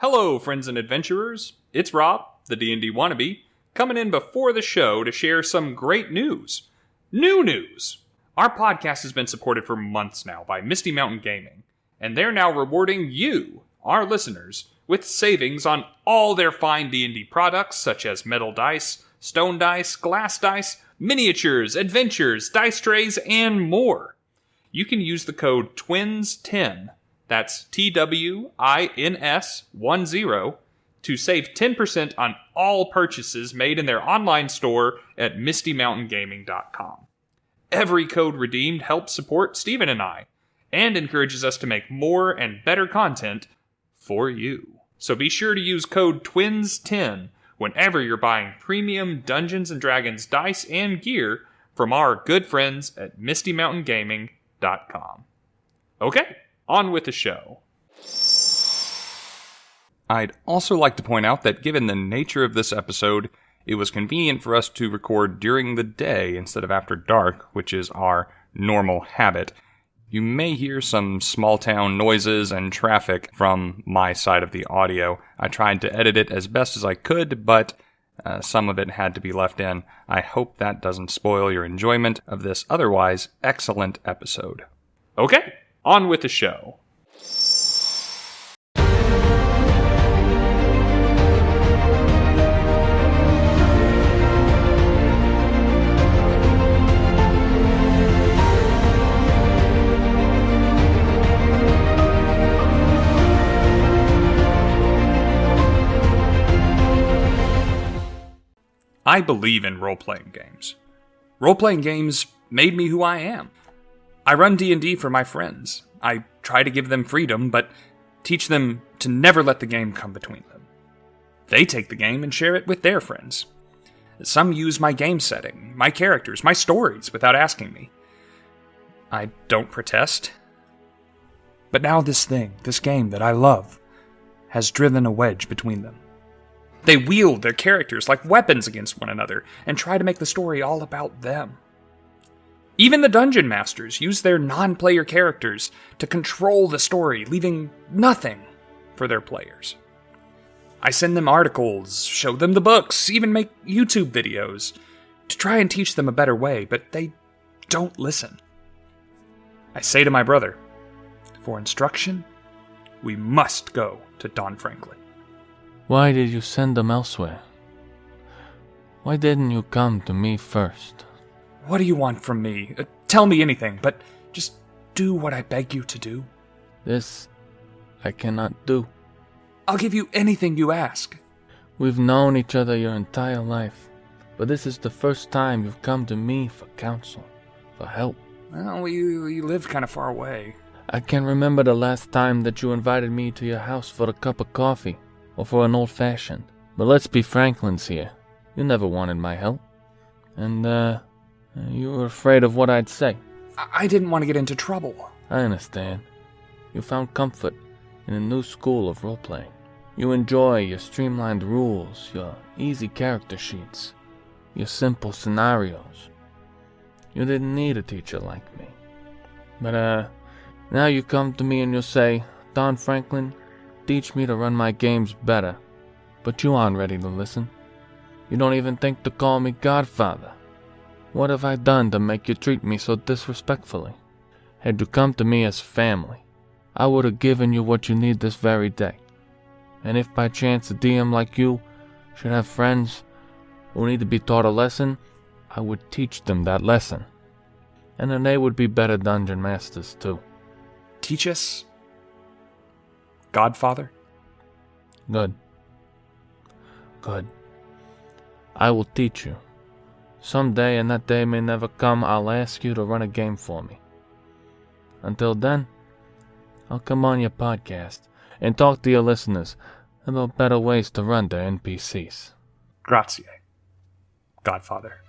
Hello, friends and adventurers. It's Rob, the D&D wannabe, coming in before the show to share some great news. New news! Our podcast has been supported for months now by Misty Mountain Gaming, and they're now rewarding you, our listeners, with savings on all their fine D&D products such as metal dice, stone dice, glass dice, miniatures, adventures, dice trays, and more. You can use the code TWINS10, that's TWINS10, to save 10% on all purchases made in their online store at mistymountaingaming.com. Every code redeemed helps support Steven and I, and encourages us to make more and better content for you. So be sure to use code TWINS10 whenever you're buying premium Dungeons & Dragons dice and gear from our good friends at mistymountaingaming.com. Okay, on with the show. I'd also like to point out that given the nature of this episode, it was convenient for us to record during the day instead of after dark, which is our normal habit. You may hear some small town noises and traffic from my side of the audio. I tried to edit it as best as I could, but some of it had to be left in. I hope that doesn't spoil your enjoyment of this otherwise excellent episode. Okay, on with the show. I believe in role-playing games. Role-playing games made me who I am. I run D&D for my friends. I try to give them freedom, but teach them to never let the game come between them. They take the game and share it with their friends. Some use my game setting, my characters, my stories without asking me. I don't protest. But now this game that I love, has driven a wedge between them. They wield their characters like weapons against one another and try to make the story all about them. Even the dungeon masters use their non-player characters to control the story, leaving nothing for their players. I send them articles, show them the books, even make YouTube videos to try and teach them a better way, but they don't listen. I say to my brother, for instruction, we must go to Don Franklin. Why did you send them elsewhere? Why didn't you come to me first? What do you want from me? Tell me anything, but just do what I beg you to do. This I cannot do. I'll give you anything you ask. We've known each other your entire life, but this is the first time you've come to me for counsel, for help. Well, we live kind of far away. I can remember the last time that you invited me to your house for a cup of coffee. Or for an old-fashioned. But let's be Franklin's here. You never wanted my help. And, you were afraid of what I'd say. I didn't want to get into trouble. I understand. You found comfort in a new school of role-playing. You enjoy your streamlined rules, your easy character sheets, your simple scenarios. You didn't need a teacher like me. But, now you come to me and you say, Don Franklin, teach me to run my games better, but you aren't ready to listen. You don't even think to call me Godfather. What have I done to make you treat me so disrespectfully? Had you come to me as family, I would have given you what you need this very day. And if by chance a DM like you should have friends who need to be taught a lesson, I would teach them that lesson. And then they would be better dungeon masters too. Teach us? Godfather? Good. I will teach you. Someday, and that day may never come, I'll ask you to run a game for me. Until then, I'll come on your podcast and talk to your listeners about better ways to run their NPCs. Grazie, Godfather.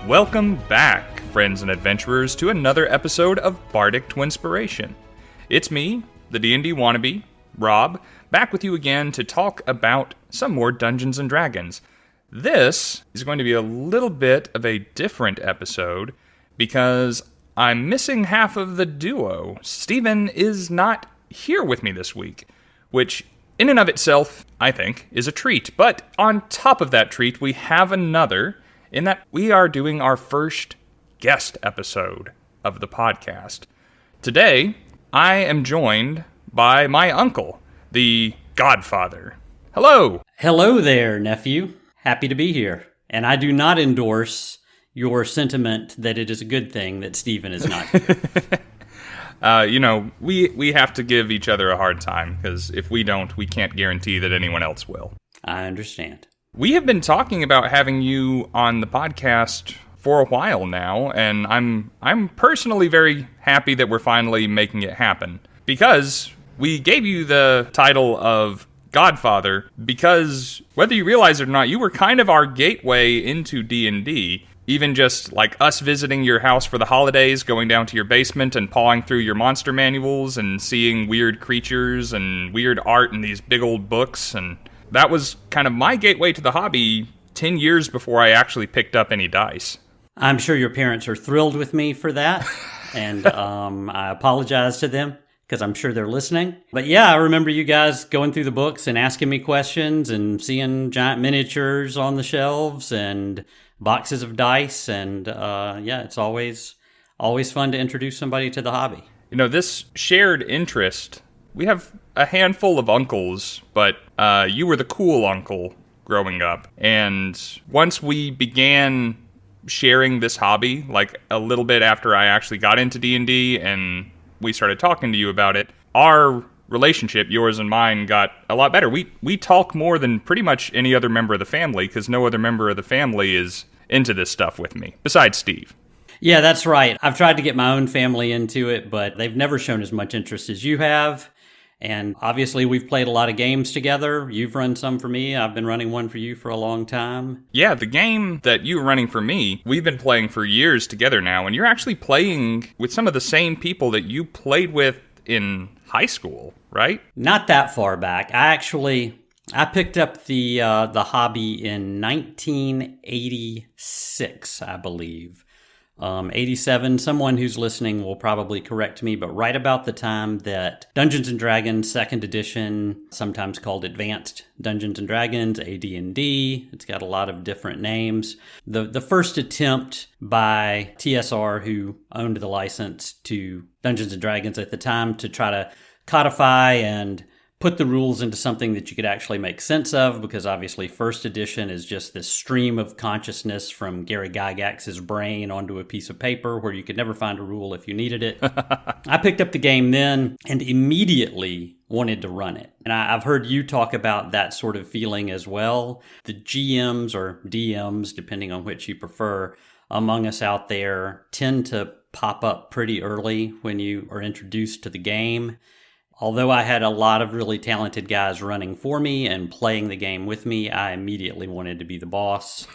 Welcome back, friends and adventurers, to another episode of Bardic Twinspiration. It's me, the D&D wannabe, Rob, back with you again to talk about some more Dungeons & Dragons. This is going to be a little bit of a different episode because I'm missing half of the duo. Steven is not here with me this week, which in and of itself, I think, is a treat. But on top of that treat, we have another, in that we are doing our first guest episode of the podcast. Today, I am joined by my uncle, the Godfather. Hello! Hello there, nephew. Happy to be here. And I do not endorse your sentiment that it is a good thing that Steven is not here. We have to give each other a hard time, because if we don't, we can't guarantee that anyone else will. I understand. We have been talking about having you on the podcast for a while now, and I'm personally very happy that we're finally making it happen. Because we gave you the title of Godfather because, whether you realize it or not, you were kind of our gateway into D&D. Even just like us visiting your house for the holidays, going down to your basement and pawing through your monster manuals and seeing weird creatures and weird art in these big old books. And that was kind of my gateway to the hobby 10 years before I actually picked up any dice. I'm sure your parents are thrilled with me for that. And I apologize to them, because I'm sure they're listening. But yeah, I remember you guys going through the books and asking me questions and seeing giant miniatures on the shelves and boxes of dice. And it's always fun to introduce somebody to the hobby. You know, this shared interest, we have a handful of uncles, but you were the cool uncle growing up. And once we began sharing this hobby, like a little bit after I actually got into D&D and we started talking to you about it, our relationship, yours and mine, got a lot better. We talk more than pretty much any other member of the family, because no other member of the family is into this stuff with me, besides Steve. Yeah, that's right. I've tried to get my own family into it, but they've never shown as much interest as you have. And obviously, we've played a lot of games together. You've run some for me. I've been running one for you for a long time. Yeah, the game that you were running for me, we've been playing for years together now, and you're actually playing with some of the same people that you played with in high school, right? Not that far back. I picked up the hobby in 1986, I believe. 87, someone who's listening will probably correct me, but right about the time that Dungeons & Dragons 2nd edition, sometimes called Advanced Dungeons & Dragons, AD&D, it's got a lot of different names. The first attempt by TSR, who owned the license to Dungeons & Dragons at the time, to try to codify and put the rules into something that you could actually make sense of, because obviously first edition is just this stream of consciousness from Gary Gygax's brain onto a piece of paper where you could never find a rule if you needed it. I picked up the game then and immediately wanted to run it. And I've heard you talk about that sort of feeling as well. The GMs or DMs, depending on which you prefer, among us out there tend to pop up pretty early when you are introduced to the game. Although I had a lot of really talented guys running for me and playing the game with me, I immediately wanted to be the boss.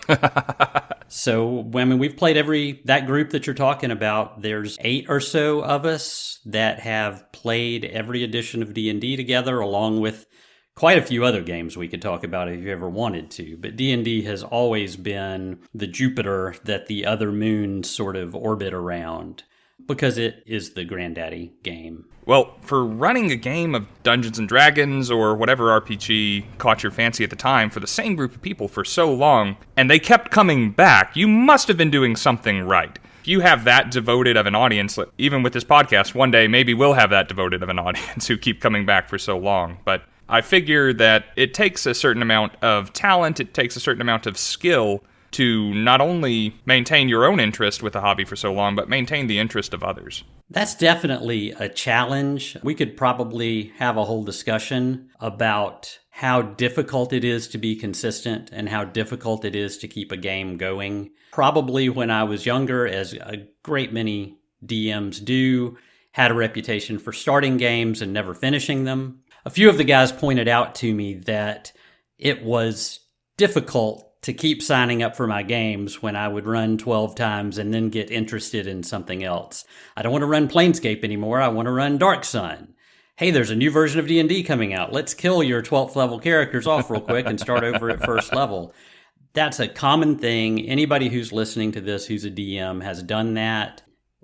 So, we've played that group that you're talking about. There's 8 or so of us that have played every edition of D&D together, along with quite a few other games we could talk about if you ever wanted to. But D&D has always been the Jupiter that the other moons sort of orbit around, because it is the granddaddy game. Well, for running a game of Dungeons & Dragons or whatever RPG caught your fancy at the time for the same group of people for so long, and they kept coming back, you must have been doing something right. If you have that devoted of an audience, even with this podcast, one day maybe we'll have that devoted of an audience who keep coming back for so long. But I figure that it takes a certain amount of talent, it takes a certain amount of skill to not only maintain your own interest with the hobby for so long, but maintain the interest of others. That's definitely a challenge. We could probably have a whole discussion about how difficult it is to be consistent and how difficult it is to keep a game going. Probably when I was younger, as a great many DMs do, had a reputation for starting games and never finishing them. A few of the guys pointed out to me that it was difficult to keep signing up for my games when I would run 12 times and then get interested in something else. I don't want to run Planescape anymore. I want to run Dark Sun. Hey, there's a new version of D&D coming out. Let's kill your 12th level characters off real quick and start over at first level. That's a common thing. Anybody who's listening to this who's a DM has done that.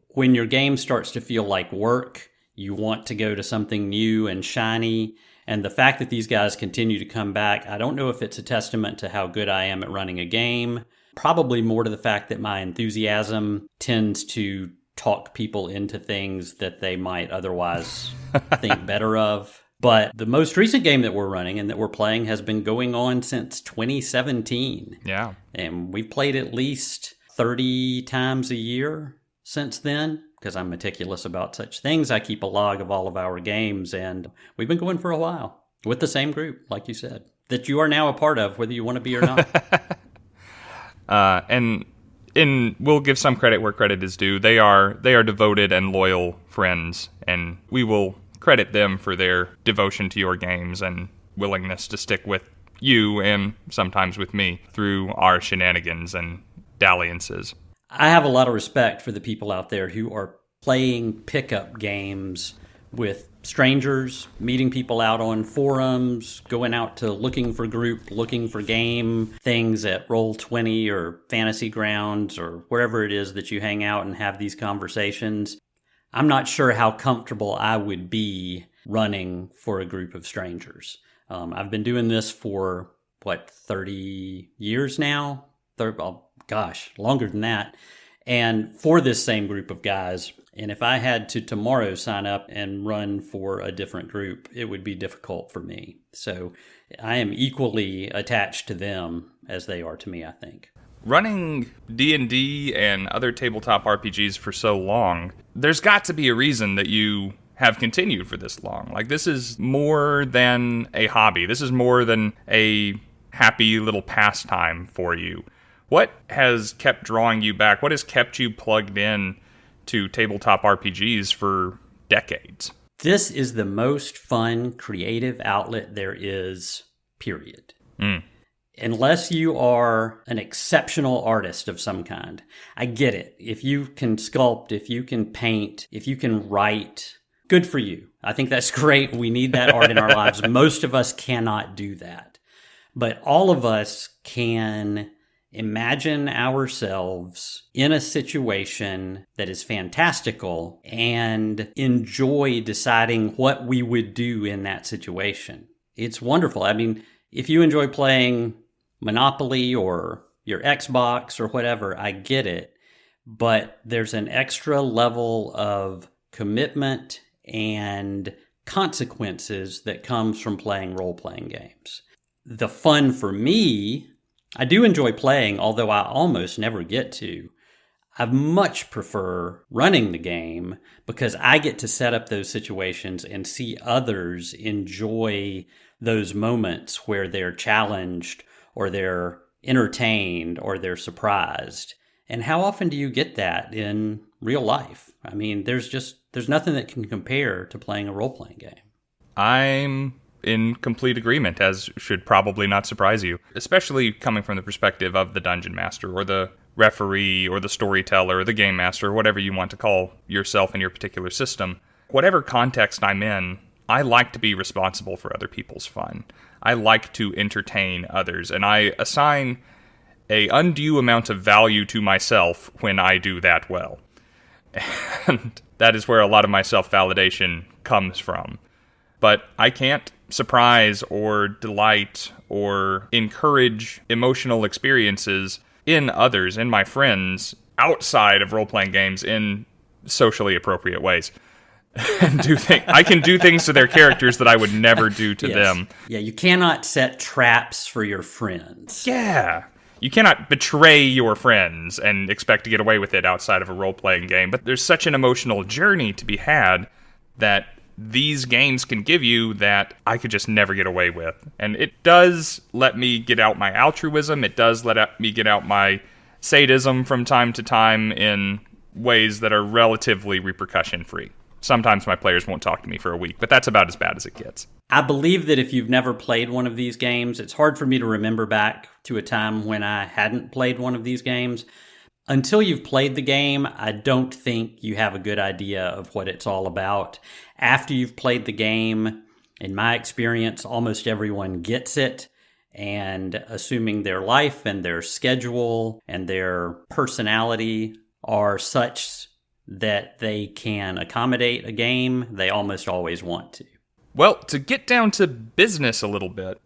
When your game starts to feel like work, you want to go to something new and shiny. And the fact that these guys continue to come back, I don't know if it's a testament to how good I am at running a game. Probably more to the fact that my enthusiasm tends to talk people into things that they might otherwise think better of. But the most recent game that we're running and that we're playing has been going on since 2017. Yeah. And we've played at least 30 times a year since then. Because I'm meticulous about such things, I keep a log of all of our games, and we've been going for a while with the same group, like you said, that you are now a part of, whether you want to be or not. And we'll give some credit where credit is due. They are devoted and loyal friends, and we will credit them for their devotion to your games and willingness to stick with you and sometimes with me through our shenanigans and dalliances. I have a lot of respect for the people out there who are playing pickup games with strangers, meeting people out on forums, going out to looking for group, looking for game things at Roll20 or Fantasy Grounds or wherever it is that you hang out and have these conversations. I'm not sure how comfortable I would be running for a group of strangers. I've been doing this for, 30 years now? Longer than that. And for this same group of guys. And if I had to tomorrow sign up and run for a different group, it would be difficult for me. So I am equally attached to them as they are to me, I think. Running D&D and other tabletop RPGs for so long, there's got to be a reason that you have continued for this long. Like, this is more than a hobby. This is more than a happy little pastime for you. What has kept drawing you back? What has kept you plugged in to tabletop RPGs for decades? This is the most fun, creative outlet there is, period. Unless you are an exceptional artist of some kind. I get it. If you can sculpt, if you can paint, if you can write, good for you. I think that's great. We need that art in our lives. Most of us cannot do that. But all of us can imagine ourselves in a situation that is fantastical and enjoy deciding what we would do in that situation. It's wonderful. I mean, if you enjoy playing Monopoly or your Xbox or whatever, I get it. But there's an extra level of commitment and consequences that comes from playing role-playing games. The fun for me, I do enjoy playing, although I almost never get to. I much prefer running the game because I get to set up those situations and see others enjoy those moments where they're challenged or they're entertained or they're surprised. And how often do you get that in real life? I mean, there's nothing that can compare to playing a role-playing game. I'm in complete agreement, as should probably not surprise you, especially coming from the perspective of the dungeon master or the referee or the storyteller or the game master, or whatever you want to call yourself in your particular system. Whatever context I'm in, I like to be responsible for other people's fun. I like to entertain others, and I assign an undue amount of value to myself when I do that well. And that is where a lot of my self-validation comes from. But I can't surprise or delight or encourage emotional experiences in others, in my friends, outside of role-playing games in socially appropriate ways. I can do things to their characters that I would never do to them. Yeah, you cannot set traps for your friends. Yeah. You cannot betray your friends and expect to get away with it outside of a role-playing game, but there's such an emotional journey to be had that these games can give you that I could just never get away with. And it does let me get out my altruism. It does let me get out my sadism from time to time in ways that are relatively repercussion-free. sometimes my players won't talk to me for a week, but that's about as bad as it gets. I believe that if you've never played one of these games, it's hard for me to remember back to a time when I hadn't played one of these games. Until you've played the game, I don't think you have a good idea of what it's all about. After you've played the game, in my experience, almost everyone gets it. And assuming their life and their schedule and their personality are such that they can accommodate a game, they almost always want to. Well, to get down to business a little bit,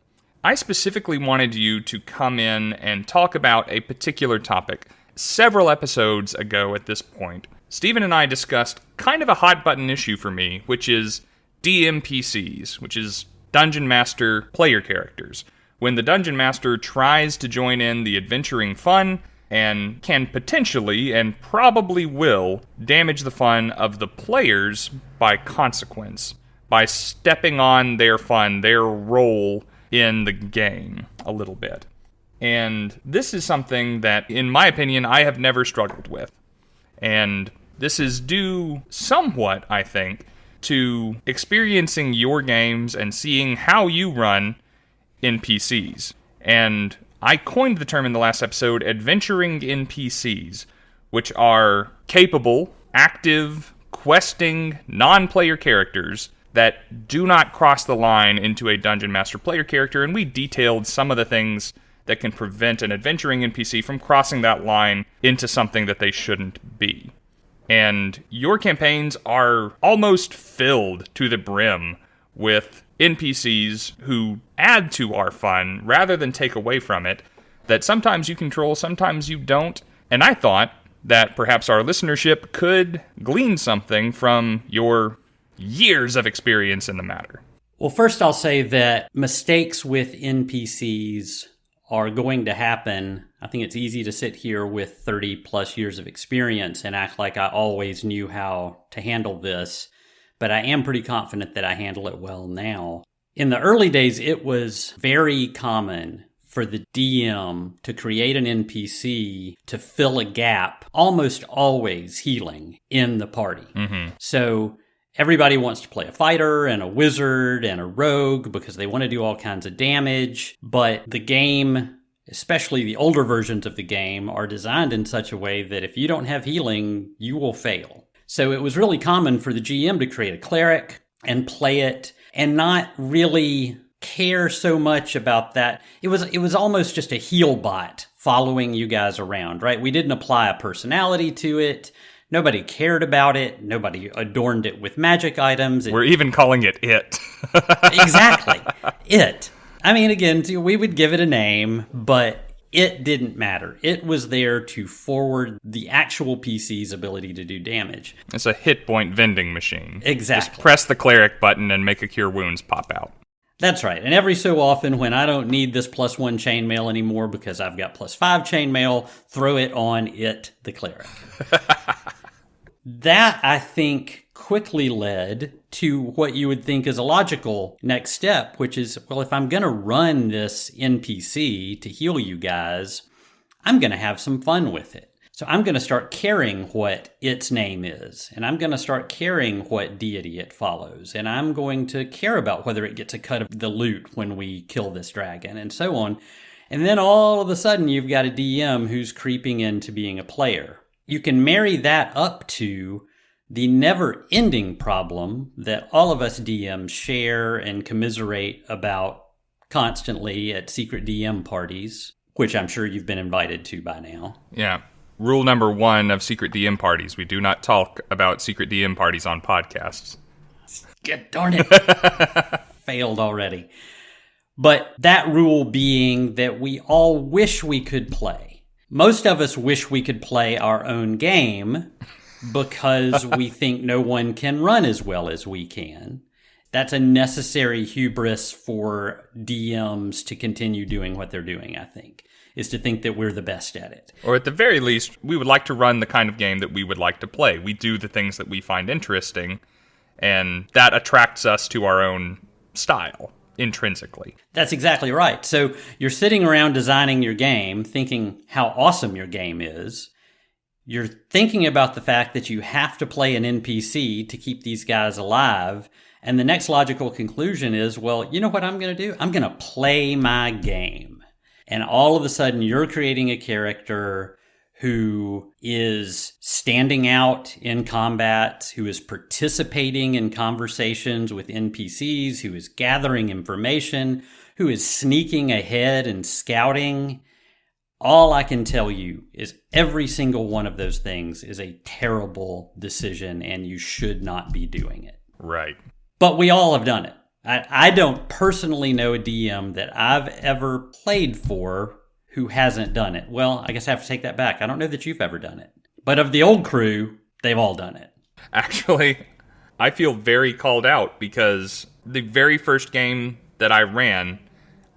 I specifically wanted you to come in and talk about a particular topic. Several episodes ago at this point, Stephen and I discussed kind of a hot button issue for me, which is DMPCs, which is Dungeon Master player characters. When the Dungeon Master tries to join in the adventuring fun and can potentially, and probably will, damage the fun of the players by consequence, by stepping on their fun, their role in the game a little bit. And this is something that, in my opinion, I have never struggled with. And this is due somewhat, I think, to experiencing your games and seeing how you run NPCs. And I coined the term in the last episode, adventuring NPCs, which are capable, active, questing, non-player characters that do not cross the line into a Dungeon Master player character, and we detailed some of the things that can prevent an adventuring NPC from crossing that line into something that they shouldn't be. And your campaigns are almost filled to the brim with NPCs who add to our fun rather than take away from it, that sometimes you control, sometimes you don't. And I thought that perhaps our listenership could glean something from your years of experience in the matter. Well, first I'll say that mistakes with NPCs are going to happen. I think it's easy to sit here with 30 plus years of experience and act like I always knew how to handle this, but I am pretty confident that I handle it well now. In the early days, it was very common for the DM to create an NPC to fill a gap, almost always healing in the party. Mm-hmm. So everybody wants to play a fighter and a wizard and a rogue because they want to do all kinds of damage, but the game, especially the older versions of the game, are designed in such a way that if you don't have healing, you will fail. So it was really common for the GM to create a cleric and play it and not really care so much about that. It was almost just a heal bot following you guys around, right? We didn't apply a personality to it. Nobody cared about it. Nobody adorned it with magic items. We're even calling it It. Exactly. It. I mean, again, we would give it a name, but it didn't matter. It was there to forward the actual PC's ability to do damage. It's a hit point vending machine. Exactly. Just press the cleric button and make a cure wounds pop out. That's right. And every so often, when I don't need this +1 chainmail anymore because I've got +5 chainmail, throw it on it, the cleric. That, I think, quickly led to what you would think is a logical next step, which is, well, if I'm going to run this NPC to heal you guys, I'm going to have some fun with it. So I'm going to start caring what its name is, and I'm going to start caring what deity it follows, and I'm going to care about whether it gets a cut of the loot when we kill this dragon, and so on. And then all of a sudden, you've got a DM who's creeping into being a player. You can marry that up to the never-ending problem that all of us DMs share and commiserate about constantly at secret DM parties, which I'm sure you've been invited to by now. Yeah. Rule number 1 of secret DM parties, we do not talk about secret DM parties on podcasts. God darn it. Failed already. But that rule being that we all wish we could play. Most of us wish we could play our own game because we think no one can run as well as we can. That's a necessary hubris for DMs to continue doing what they're doing, I think, is to think that we're the best at it. Or at the very least, we would like to run the kind of game that we would like to play. We do the things that we find interesting, and that attracts us to our own style. Intrinsically. That's exactly right. So you're sitting around designing your game, thinking how awesome your game is. You're thinking about the fact that you have to play an NPC to keep these guys alive. And the next logical conclusion is, well, you know what I'm going to do? I'm going to play my game. And all of a sudden, you're creating a character who is standing out in combat, who is participating in conversations with NPCs, who is gathering information, who is sneaking ahead and scouting. All I can tell you is every single one of those things is a terrible decision, and you should not be doing it. Right. But we all have done it. I don't personally know a DM that I've ever played for who hasn't done it. Well, I guess I have to take that back. I don't know that you've ever done it. But of the old crew, they've all done it. Actually, I feel very called out because the very first game that I ran,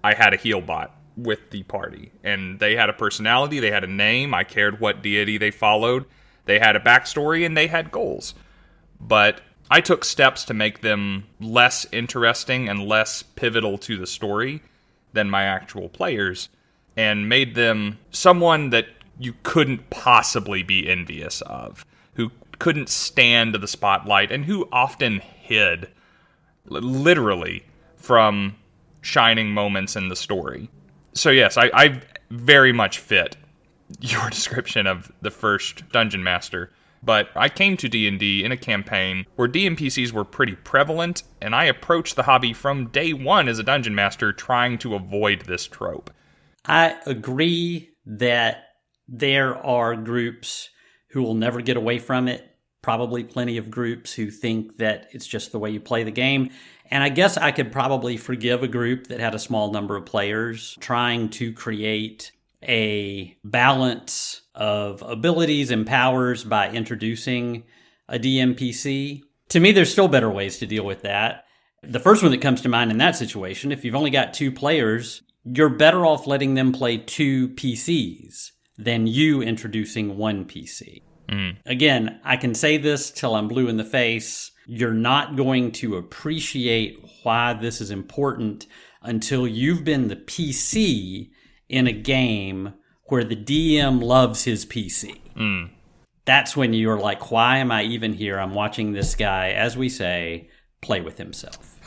I had a heal bot with the party. And they had a personality, they had a name, I cared what deity they followed, they had a backstory, and they had goals. But I took steps to make them less interesting and less pivotal to the story than my actual players, and made them someone that you couldn't possibly be envious of, who couldn't stand the spotlight, and who often hid, literally, from shining moments in the story. So yes, I very much fit your description of the first Dungeon Master, but I came to D&D in a campaign where DMPCs were pretty prevalent, and I approached the hobby from day one as a Dungeon Master trying to avoid this trope. I agree that there are groups who will never get away from it. Probably plenty of groups who think that it's just the way you play the game. And I guess I could probably forgive a group that had a small number of players trying to create a balance of abilities and powers by introducing a DMPC. To me, there's still better ways to deal with that. The first one that comes to mind in that situation, if you've only got 2 players, you're better off letting them play 2 PCs than you introducing 1 PC. Again, I can say this till I'm blue in the face. You're not going to appreciate why this is important until you've been the PC in a game where the DM loves his PC. That's when you're like, why am I even here? I'm watching this guy, as we say, play with himself.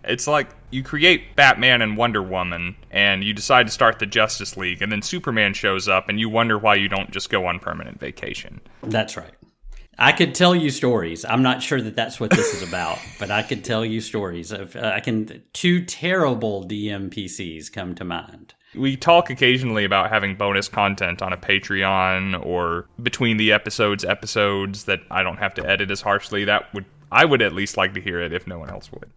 It's like you create Batman and Wonder Woman, and you decide to start the Justice League, and then Superman shows up, and you wonder why you don't just go on permanent vacation. That's right. I could tell you stories. I'm not sure that that's what this is about, but I could tell you stories of 2 terrible DMPCs come to mind. We talk occasionally about having bonus content on a Patreon or between the episodes that I don't have to edit as harshly. I would at least like to hear it if no one else would.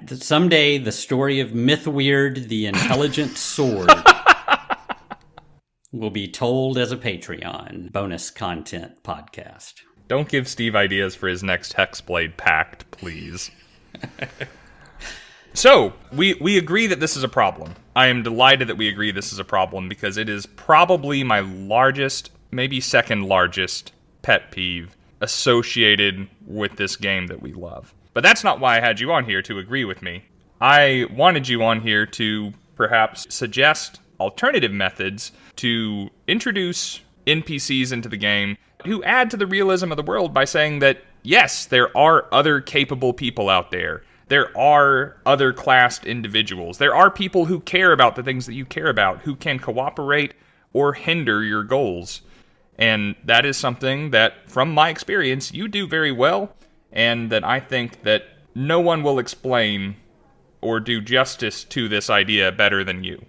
Someday, the story of Mythweird, the Intelligent Sword, will be told as a Patreon bonus content podcast. Don't give Steve ideas for his next Hexblade Pact, please. So, we agree that this is a problem. I am delighted that we agree this is a problem because it is probably my largest, maybe second largest pet peeve associated with this game that we love. But that's not why I had you on here to agree with me. I wanted you on here to perhaps suggest alternative methods to introduce NPCs into the game who add to the realism of the world by saying that, yes, there are other capable people out there. There are other classed individuals. There are people who care about the things that you care about, who can cooperate or hinder your goals. And that is something that, from my experience, you do very well, and that I think that no one will explain or do justice to this idea better than you.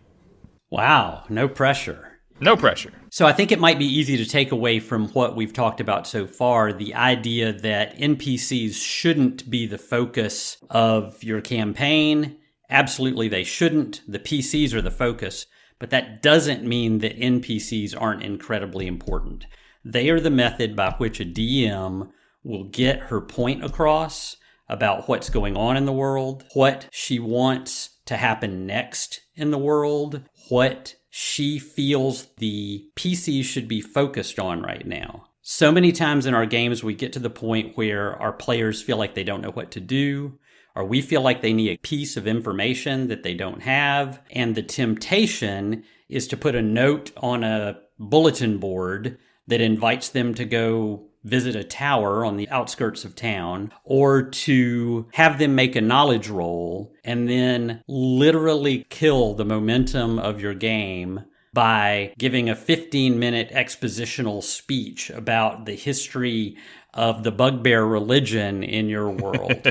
Wow, no pressure. No pressure. So I think it might be easy to take away from what we've talked about so far, the idea that NPCs shouldn't be the focus of your campaign. Absolutely they shouldn't. The PCs are the focus. But that doesn't mean that NPCs aren't incredibly important. They are the method by which a DM will get her point across about what's going on in the world, what she wants to happen next in the world, what she feels the PC should be focused on right now. So many times in our games, we get to the point where our players feel like they don't know what to do, or we feel like they need a piece of information that they don't have. And the temptation is to put a note on a bulletin board that invites them to go visit a tower on the outskirts of town, or to have them make a knowledge roll and then literally kill the momentum of your game by giving a 15-minute expositional speech about the history of the bugbear religion in your world,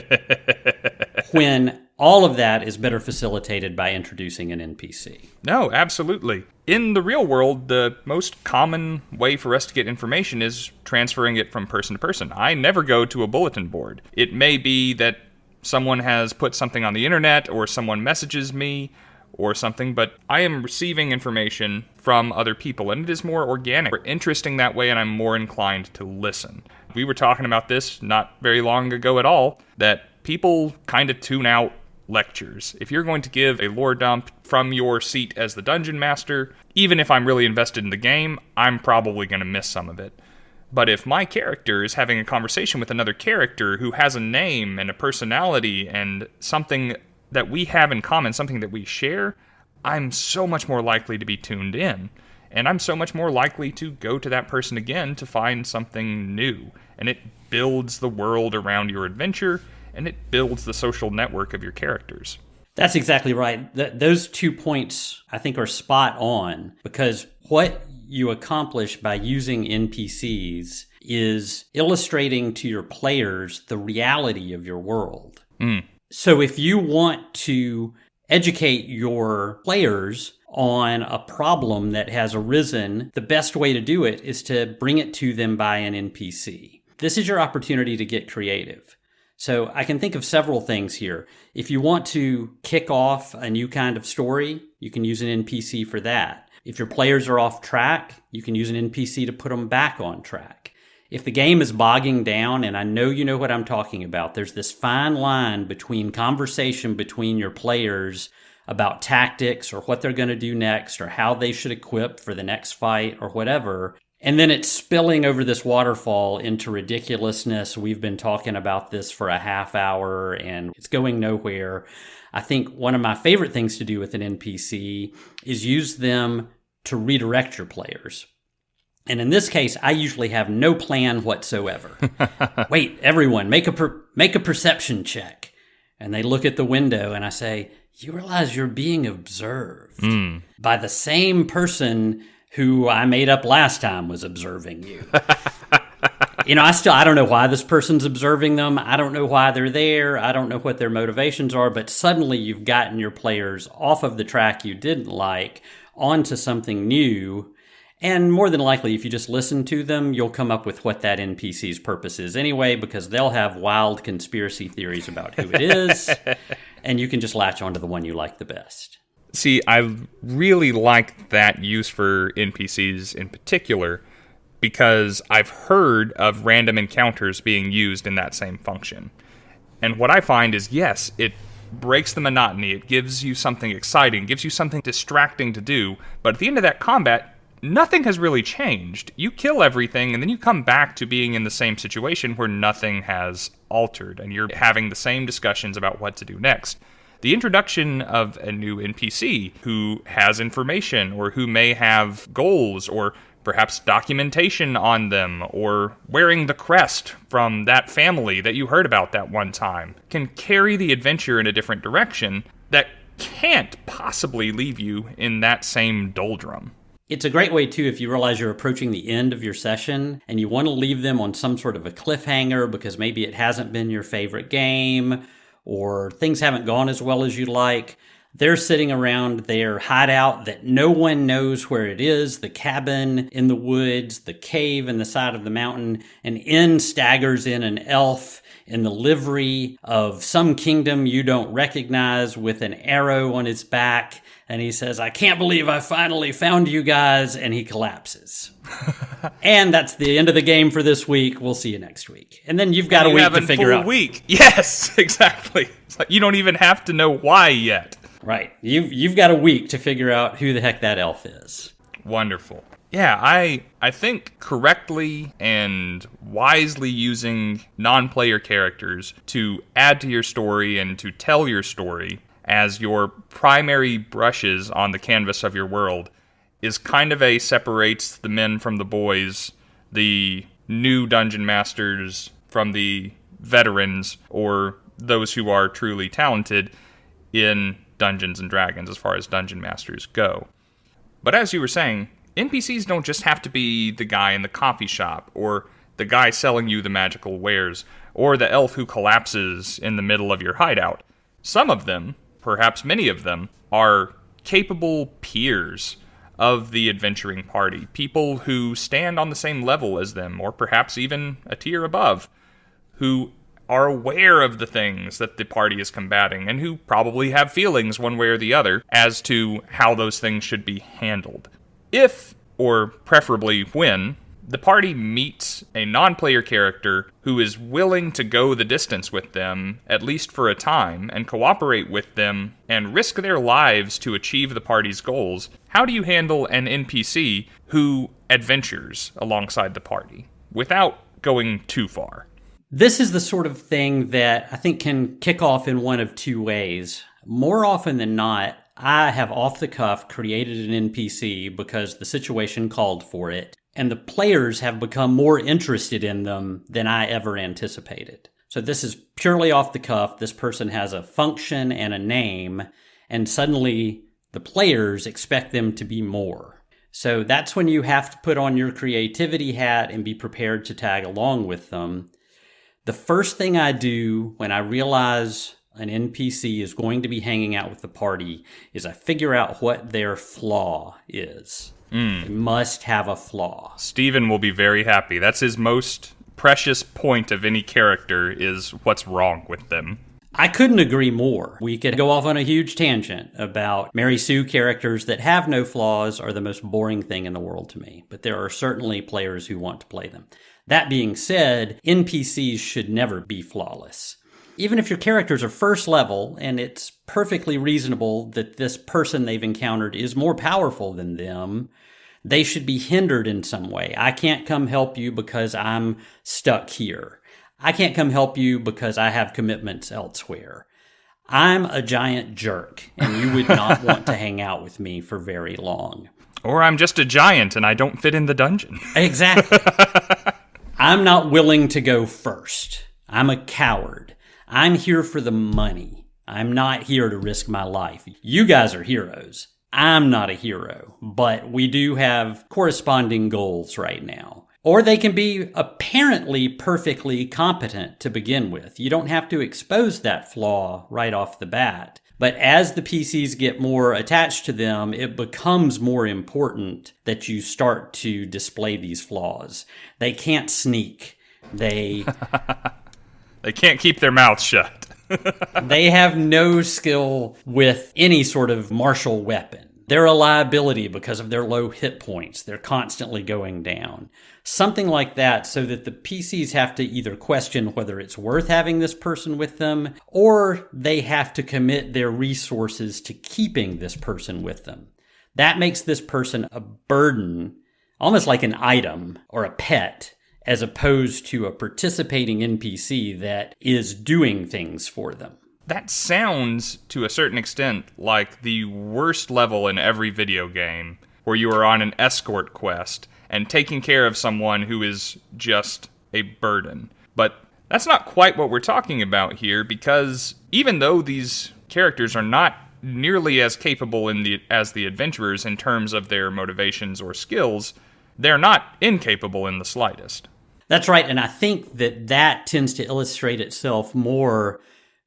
when all of that is better facilitated by introducing an NPC. No, absolutely. In the real world, the most common way for us to get information is transferring it from person to person. I never go to a bulletin board. It may be that someone has put something on the internet, or someone messages me, or something, but I am receiving information from other people, and it is more organic, or interesting that way, and I'm more inclined to listen. We were talking about this not very long ago at all, that people kind of tune out lectures. If you're going to give a lore dump from your seat as the dungeon master, even if I'm really invested in the game, I'm probably going to miss some of it. But if my character is having a conversation with another character who has a name and a personality and something that we have in common, something that we share, I'm so much more likely to be tuned in. And I'm so much more likely to go to that person again to find something new. And it builds the world around your adventure, and it builds the social network of your characters. That's exactly right. Those 2 points, I think, are spot on, because what you accomplish by using NPCs is illustrating to your players the reality of your world. So if you want to educate your players on a problem that has arisen, the best way to do it is to bring it to them by an NPC. This is your opportunity to get creative. So I can think of several things here. If you want to kick off a new kind of story, you can use an NPC for that. If your players are off track, you can use an NPC to put them back on track. If the game is bogging down, and I know you know what I'm talking about, there's this fine line between conversation between your players about tactics or what they're going to do next or how they should equip for the next fight or whatever. And then it's spilling over this waterfall into ridiculousness. We've been talking about this for a half hour and it's going nowhere. I think one of my favorite things to do with an NPC is use them to redirect your players. And in this case, I usually have no plan whatsoever. Wait, everyone, make a perception check. And they look at the window and I say, you realize you're being observed by the same person who I made up last time was observing you. I don't know why this person's observing them. I don't know why they're there. I don't know what their motivations are, but suddenly you've gotten your players off of the track you didn't like onto something new. And more than likely, if you just listen to them, you'll come up with what that NPC's purpose is anyway, because they'll have wild conspiracy theories about who it is, and you can just latch onto the one you like the best. See, I really like that use for NPCs in particular, because I've heard of random encounters being used in that same function. And what I find is, yes, it breaks the monotony, it gives you something exciting, gives you something distracting to do, but at the end of that combat, nothing has really changed. You kill everything, and then you come back to being in the same situation where nothing has altered, and you're having the same discussions about what to do next. The introduction of a new NPC who has information, or who may have goals, or perhaps documentation on them, or wearing the crest from that family that you heard about that one time, can carry the adventure in a different direction that can't possibly leave you in that same doldrum. It's a great way, too, if you realize you're approaching the end of your session and you want to leave them on some sort of a cliffhanger because maybe it hasn't been your favorite game or things haven't gone as well as you'd like. They're sitting around their hideout that no one knows where it is, the cabin in the woods, the cave in the side of the mountain, and in staggers in an elf in the livery of some kingdom you don't recognize with an arrow on his back. And he says, I can't believe I finally found you guys. And he collapses. And that's the end of the game for this week. We'll see you next week. And then you've got a week to figure out. Week. Yes, exactly. It's like you don't even have to know why yet. Right. You've got a week to figure out who the heck that elf is. Wonderful. Yeah, I think correctly and wisely using non-player characters to add to your story and to tell your story as your primary brushes on the canvas of your world is kind of separates the men from the boys the new dungeon masters from the veterans or those who are truly talented in Dungeons and Dragons as far as dungeon masters go. But as you were saying, NPCs don't just have to be the guy in the coffee shop, or the guy selling you the magical wares, or the elf who collapses in the middle of your hideout. Some of them, perhaps many of them, are capable peers of the adventuring party, people who stand on the same level as them, or perhaps even a tier above, who are aware of the things that the party is combating, and who probably have feelings one way or the other as to how those things should be handled. If, or preferably when, the party meets a non-player character who is willing to go the distance with them, at least for a time, and cooperate with them, and risk their lives to achieve the party's goals, how do you handle an NPC who adventures alongside the party, without going too far? This is the sort of thing that I think can kick off in one of two ways. More often than not, I have off the cuff created an NPC because the situation called for it, and the players have become more interested in them than I ever anticipated. So this is purely off the cuff. This person has a function and a name, and suddenly the players expect them to be more. So that's when you have to put on your creativity hat and be prepared to tag along with them. The first thing I do when I realize an NPC is going to be hanging out with the party is I figure out what their flaw is. They must have a flaw. Steven will be very happy. That's his most precious point of any character, is what's wrong with them. I couldn't agree more. We could go off on a huge tangent about Mary Sue characters that have no flaws are the most boring thing in the world to me, but there are certainly players who want to play them. That being said, NPCs should never be flawless. Even if your characters are first level, and it's perfectly reasonable that this person they've encountered is more powerful than them, they should be hindered in some way. I can't come help you because I'm stuck here. I can't come help you because I have commitments elsewhere. I'm a giant jerk, and you would not want to hang out with me for very long. Or I'm just a giant and I don't fit in the dungeon. Exactly. I'm not willing to go first. I'm a coward. I'm here for the money. I'm not here to risk my life. You guys are heroes. I'm not a hero, but we do have corresponding goals right now. Or they can be apparently perfectly competent to begin with. You don't have to expose that flaw right off the bat. But as the PCs get more attached to them, it becomes more important that you start to display these flaws. They can't sneak. They can't keep their mouths shut. They have no skill with any sort of martial weapon. They're a liability because of their low hit points. They're constantly going down. Something like that, so that the PCs have to either question whether it's worth having this person with them, or they have to commit their resources to keeping this person with them. That makes this person a burden, almost like an item or a pet, as opposed to a participating NPC that is doing things for them. That sounds, to a certain extent, like the worst level in every video game, where you are on an escort quest and taking care of someone who is just a burden. But that's not quite what we're talking about here, because even though these characters are not nearly as capable as the adventurers in terms of their motivations or skills, they're not incapable in the slightest. That's right, and I think that tends to illustrate itself more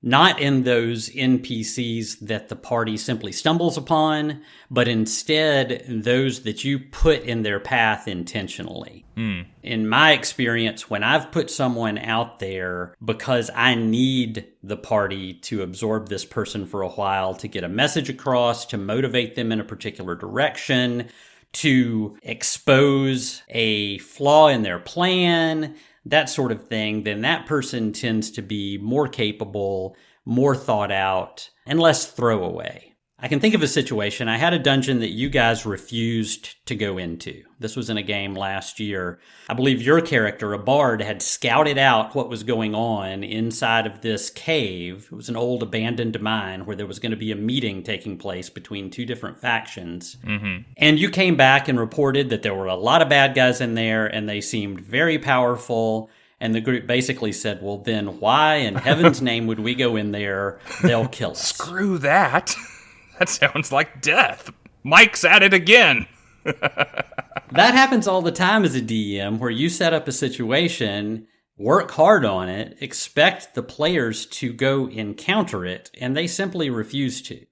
not in those NPCs that the party simply stumbles upon, but instead those that you put in their path intentionally. In my experience, when I've put someone out there because I need the party to absorb this person for a while, to get a message across, to motivate them in a particular direction, to expose a flaw in their plan, that sort of thing, then that person tends to be more capable, more thought out, and less throwaway. I can think of a situation. I had a dungeon that you guys refused to go into. This was in a game last year. I believe your character, a bard, had scouted out what was going on inside of this cave. It was an old abandoned mine where there was going to be a meeting taking place between two different factions. Mm-hmm. And you came back and reported that there were a lot of bad guys in there and they seemed very powerful. And the group basically said, well, then why in heaven's name would we go in there? They'll kill us. Screw that. That sounds like death. Mike's at it again. That happens all the time as a DM, where you set up a situation, work hard on it, expect the players to go encounter it, and they simply refuse to.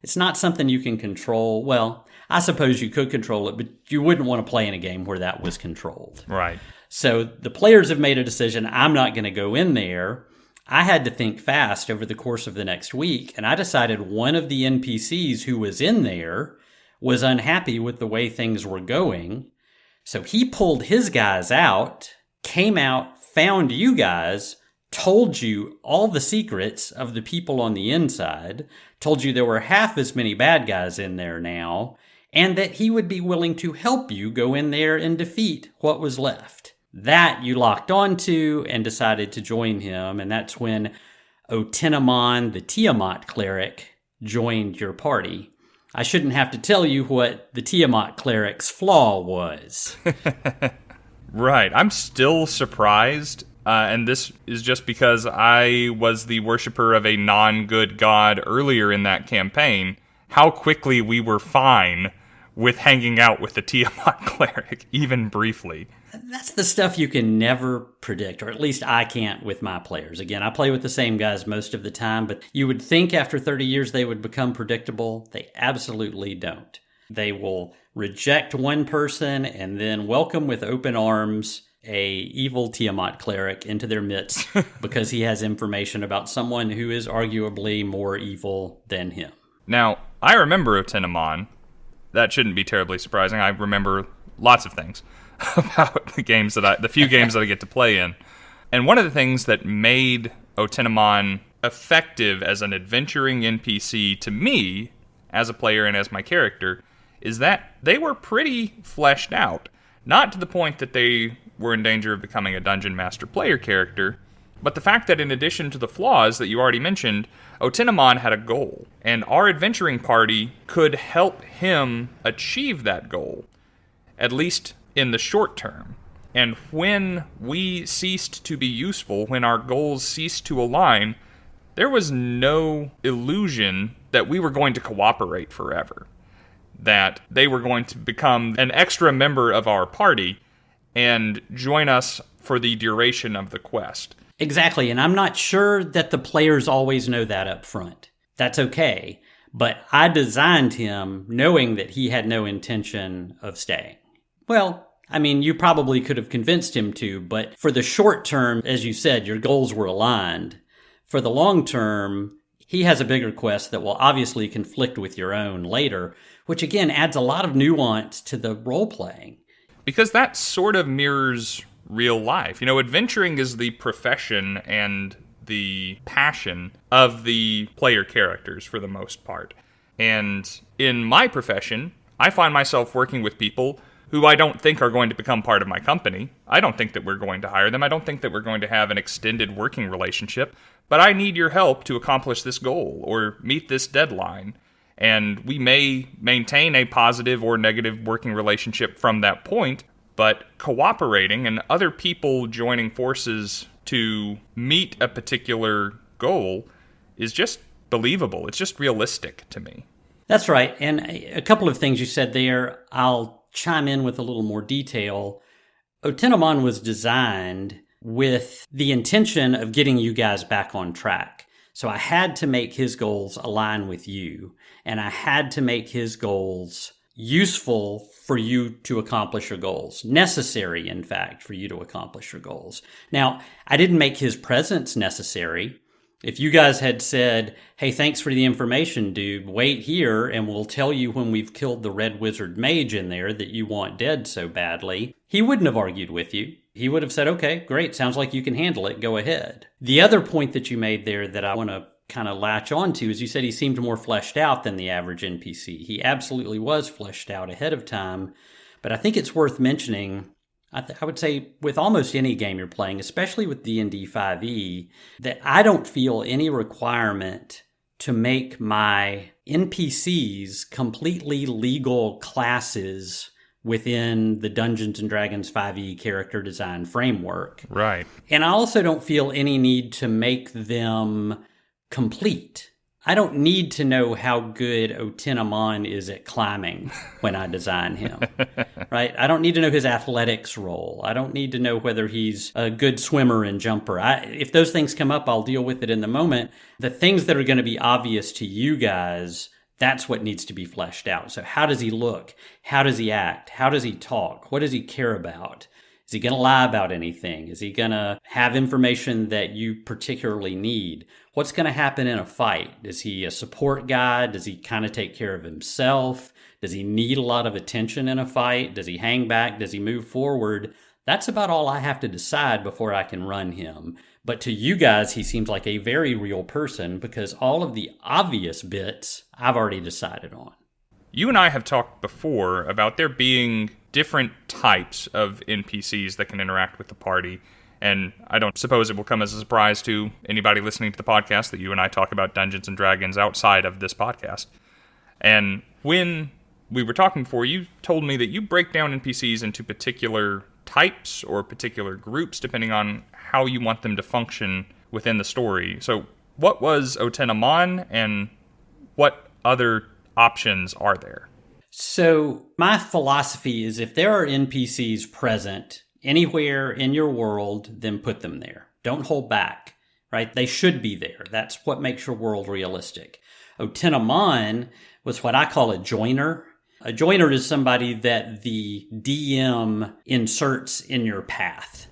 It's not something you can control. Well, I suppose you could control it, but you wouldn't want to play in a game where that was controlled. Right. So the players have made a decision, I'm not going to go in there. I had to think fast over the course of the next week, and I decided one of the NPCs who was in there was unhappy with the way things were going. So he pulled his guys out, came out, found you guys, told you all the secrets of the people on the inside, told you there were half as many bad guys in there now, and that he would be willing to help you go in there and defeat what was left. That you locked onto and decided to join him, and that's when Otinamon, the Tiamat cleric, joined your party. I shouldn't have to tell you what the Tiamat cleric's flaw was. Right. I'm still surprised, and this is just because I was the worshiper of a non-good god earlier in that campaign, how quickly we were fine with hanging out with the Tiamat cleric, even briefly. That's the stuff you can never predict, or at least I can't with my players. Again, I play with the same guys most of the time, but you would think after 30 years they would become predictable. They absolutely don't. They will reject one person and then welcome with open arms a evil Tiamat cleric into their midst because he has information about someone who is arguably more evil than him. Now, I remember Otinamon. That shouldn't be terribly surprising. I remember lots of things about the few games that I get to play in. And one of the things that made Otinamon effective as an adventuring NPC to me, as a player and as my character, is that they were pretty fleshed out. Not to the point that they were in danger of becoming a Dungeon Master player character, but the fact that in addition to the flaws that you already mentioned, Otinamon had a goal, and our adventuring party could help him achieve that goal, at least in the short term. And when we ceased to be useful, when our goals ceased to align, there was no illusion that we were going to cooperate forever, that they were going to become an extra member of our party and join us for the duration of the quest. Exactly, and I'm not sure that the players always know that up front. That's okay, but I designed him knowing that he had no intention of staying. Well, I mean, you probably could have convinced him to, but for the short term, as you said, your goals were aligned. For the long term, he has a bigger quest that will obviously conflict with your own later, which again adds a lot of nuance to the role-playing. Because that sort of mirrors real life. You know, adventuring is the profession and the passion of the player characters for the most part. And in my profession, I find myself working with people who I don't think are going to become part of my company. I don't think that we're going to hire them. I don't think that we're going to have an extended working relationship. But I need your help to accomplish this goal or meet this deadline. And we may maintain a positive or negative working relationship from that point, but cooperating and other people joining forces to meet a particular goal is just believable. It's just realistic to me. That's right. And a couple of things you said there, I'll chime in with a little more detail. Otinamon was designed with the intention of getting you guys back on track. So I had to make his goals align with you, and I had to make his goals useful for you to accomplish your goals. Necessary, in fact, for you to accomplish your goals. Now, I didn't make his presence necessary. If you guys had said, hey, thanks for the information, dude, wait here and we'll tell you when we've killed the red wizard mage in there that you want dead so badly, he wouldn't have argued with you. He would have said, okay, great, sounds like you can handle it, go ahead. The other point that you made there that I want to kind of latch onto is you said he seemed more fleshed out than the average NPC. He absolutely was fleshed out ahead of time, but I think it's worth mentioning, I would say with almost any game you're playing, especially with D&D 5e, that I don't feel any requirement to make my NPCs completely legal classes within the Dungeons & Dragons 5e character design framework. Right. And I also don't feel any need to make them complete. I don't need to know how good Otenamon is at climbing when I design him, right? I don't need to know his athletics role. I don't need to know whether he's a good swimmer and jumper. If those things come up, I'll deal with it in the moment. The things that are going to be obvious to you guys, that's what needs to be fleshed out. So how does he look? How does he act? How does he talk? What does he care about? Is he going to lie about anything? Is he going to have information that you particularly need? What's going to happen in a fight? Is he a support guy? Does he kind of take care of himself? Does he need a lot of attention in a fight? Does he hang back? Does he move forward? That's about all I have to decide before I can run him. But to you guys, he seems like a very real person because all of the obvious bits I've already decided on. You and I have talked before about there being different types of NPCs that can interact with the party, and I don't suppose it will come as a surprise to anybody listening to the podcast that you and I talk about Dungeons & Dragons outside of this podcast. And when we were talking before, you told me that you break down NPCs into particular types or particular groups depending on how you want them to function within the story. So what was Otenamon, and what other options are there? So my philosophy is if there are NPCs present anywhere in your world, then put them there. Don't hold back, right? They should be there. That's what makes your world realistic. Otenamon was what I call a joiner. A joiner is somebody that the DM inserts in your path,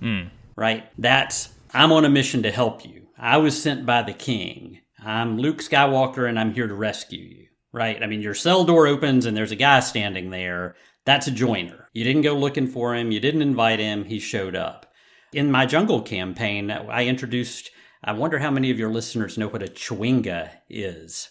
right? That's, I'm on a mission to help you. I was sent by the king. I'm Luke Skywalker and I'm here to rescue you, right? I mean, your cell door opens and there's a guy standing there. That's a joiner. You didn't go looking for him. You didn't invite him. He showed up. In my jungle campaign, I introduced, I wonder how many of your listeners know what a chwinga is.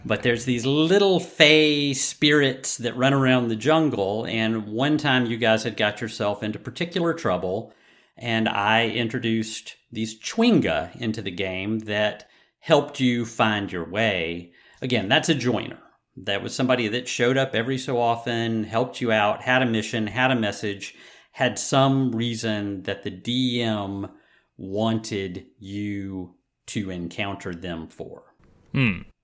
But there's these little fey spirits that run around the jungle. And one time you guys had got yourself into particular trouble. And I introduced these chwinga into the game that helped you find your way. Again, that's a joiner. That was somebody that showed up every so often, helped you out, had a mission, had a message, had some reason that the DM wanted you to encounter them for.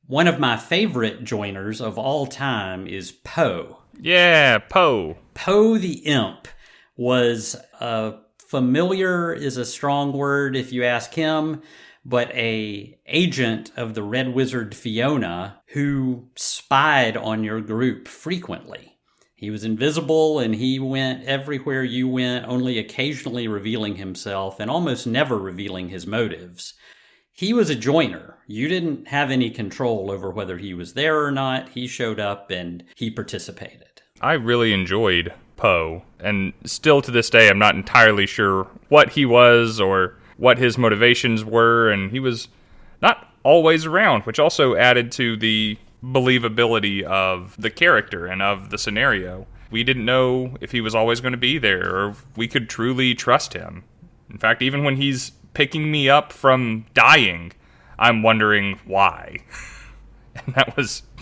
One of my favorite joiners of all time is Poe. Yeah, Poe. Poe the Imp was familiar is a strong word if you ask him, but a agent of the Red Wizard Fiona who spied on your group frequently. He was invisible and he went everywhere you went, only occasionally revealing himself and almost never revealing his motives. He was a joiner. You didn't have any control over whether he was there or not. He showed up and he participated. I really enjoyed Poe, and still to this day I'm not entirely sure what he was or what his motivations were, and he was not always around, which also added to the believability of the character and of the scenario. We didn't know if he was always going to be there, or if we could truly trust him. In fact, even when he's picking me up from dying, I'm wondering why. And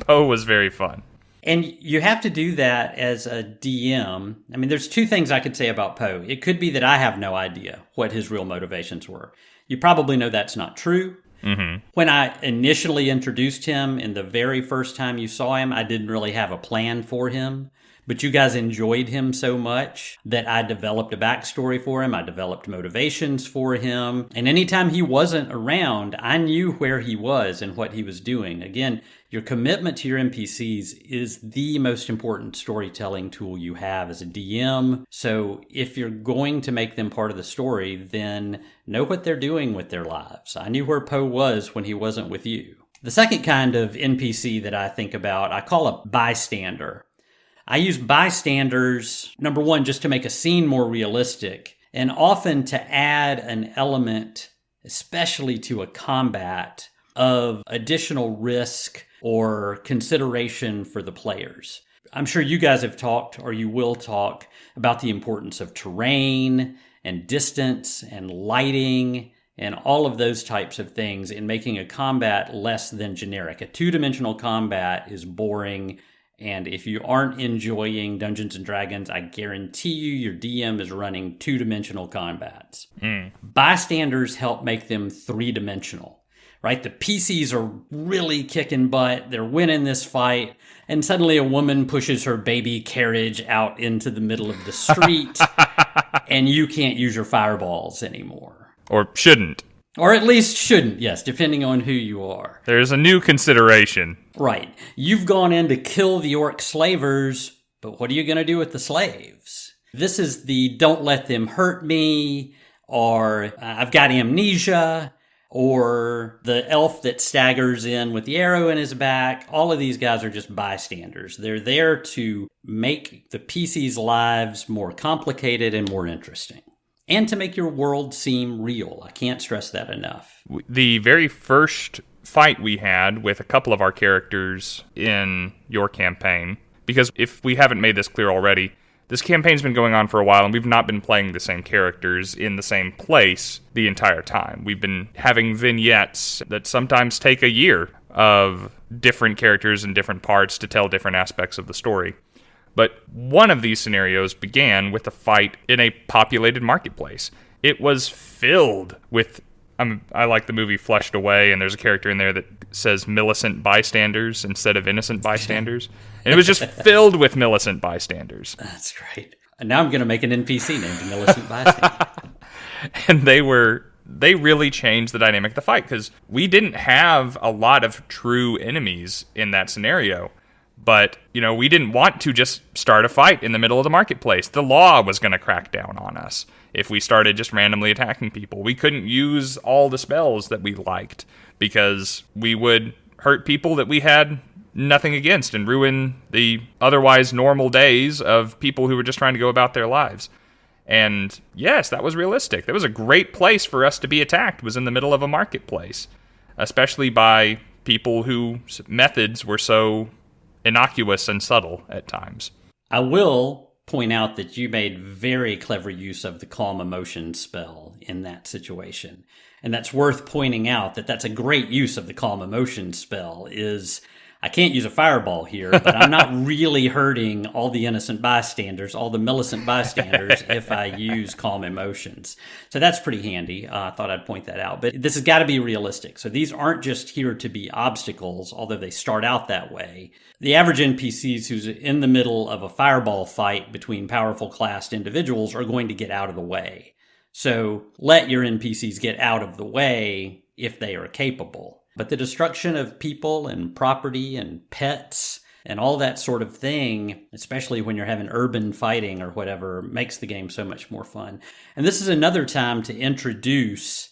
Poe was very fun. And you have to do that as a DM. I mean, there's two things I could say about Poe. It could be that I have no idea what his real motivations were. You probably know that's not true. Mm-hmm. When I initially introduced him and the very first time you saw him, I didn't really have a plan for him. But you guys enjoyed him so much that I developed a backstory for him. I developed motivations for him. And anytime he wasn't around, I knew where he was and what he was doing. Again, your commitment to your NPCs is the most important storytelling tool you have as a DM. So if you're going to make them part of the story, then know what they're doing with their lives. I knew where Poe was when he wasn't with you. The second kind of NPC that I think about, I call a bystander. I use bystanders, number one, just to make a scene more realistic, and often to add an element, especially to a combat, of additional risk or consideration for the players. I'm sure you guys have talked, or you will talk, about the importance of terrain and distance and lighting and all of those types of things in making a combat less than generic. A two-dimensional combat is boring, and if you aren't enjoying Dungeons & Dragons, I guarantee you your DM is running two-dimensional combats. Bystanders help make them three-dimensional, right? The PCs are really kicking butt. They're winning this fight, and suddenly a woman pushes her baby carriage out into the middle of the street, and you can't use your fireballs anymore. Or shouldn't. Or at least shouldn't, yes, depending on who you are. There's a new consideration. Right. You've gone in to kill the orc slavers, but what are you going to do with the slaves? This is the don't let them hurt me, or I've got amnesia, or the elf that staggers in with the arrow in his back. All of these guys are just bystanders. They're there to make the PC's lives more complicated and more interesting. And to make your world seem real. I can't stress that enough. The very first fight we had with a couple of our characters in your campaign, because if we haven't made this clear already, this campaign's been going on for a while, and we've not been playing the same characters in the same place the entire time. We've been having vignettes that sometimes take a year of different characters in different parts to tell different aspects of the story. But one of these scenarios began with a fight in a populated marketplace. It was filled with, I like the movie Flushed Away, and there's a character in there that says Millicent bystanders instead of innocent bystanders. And it was just filled with Millicent bystanders. That's great. And now I'm going to make an NPC named Millicent Bystander. And they really changed the dynamic of the fight, because we didn't have a lot of true enemies in that scenario. But, we didn't want to just start a fight in the middle of the marketplace. The law was going to crack down on us if we started just randomly attacking people. We couldn't use all the spells that we liked, because we would hurt people that we had nothing against and ruin the otherwise normal days of people who were just trying to go about their lives. And yes, that was realistic. That was a great place for us to be attacked, was in the middle of a marketplace, especially by people whose methods were so innocuous and subtle at times. I will point out that you made very clever use of the calm emotion spell in that situation. And that's worth pointing out, that that's a great use of the calm emotion spell. Is I can't use a fireball here, but I'm not really hurting all the innocent bystanders, all the Millicent bystanders, if I use calm emotions. So that's pretty handy. I thought I'd point that out. But this has got to be realistic. So these aren't just here to be obstacles, although they start out that way. The average NPCs who's in the middle of a fireball fight between powerful classed individuals are going to get out of the way. So let your NPCs get out of the way if they are capable. But the destruction of people and property and pets and all that sort of thing, especially when you're having urban fighting or whatever, makes the game so much more fun. And this is another time to introduce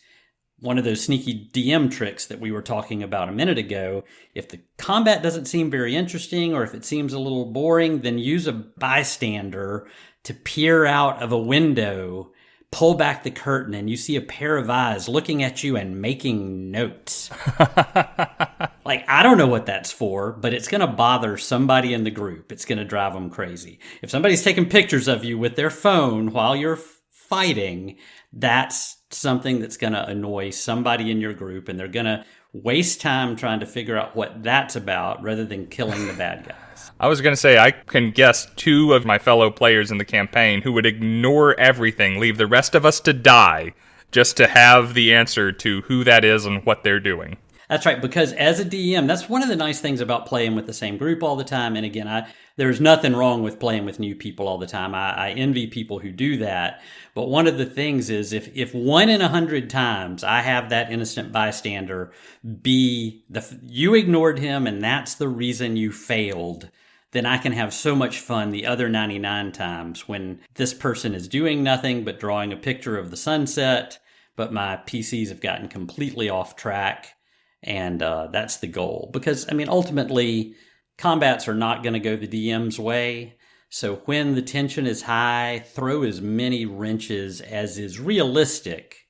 one of those sneaky DM tricks that we were talking about a minute ago. If the combat doesn't seem very interesting, or if it seems a little boring, then use a bystander to peer out of a window, pull back the curtain, and you see a pair of eyes looking at you and making notes. I don't know what that's for, but it's going to bother somebody in the group. It's going to drive them crazy. If somebody's taking pictures of you with their phone while you're fighting, that's something that's going to annoy somebody in your group, and they're going to waste time trying to figure out what that's about rather than killing the bad guys. I was going to say, I can guess 2 of my fellow players in the campaign who would ignore everything, leave the rest of us to die, just to have the answer to who that is and what they're doing. That's right, because as a DM, that's one of the nice things about playing with the same group all the time. And again, there's nothing wrong with playing with new people all the time. I envy people who do that. But one of the things is, if 1 in 100 times I have that innocent bystander be you ignored him and that's the reason you failed, then I can have so much fun the other 99 times when this person is doing nothing but drawing a picture of the sunset, but my PCs have gotten completely off track. And that's the goal. Because, ultimately, combats are not going to go the DM's way. So when the tension is high, throw as many wrenches as is realistic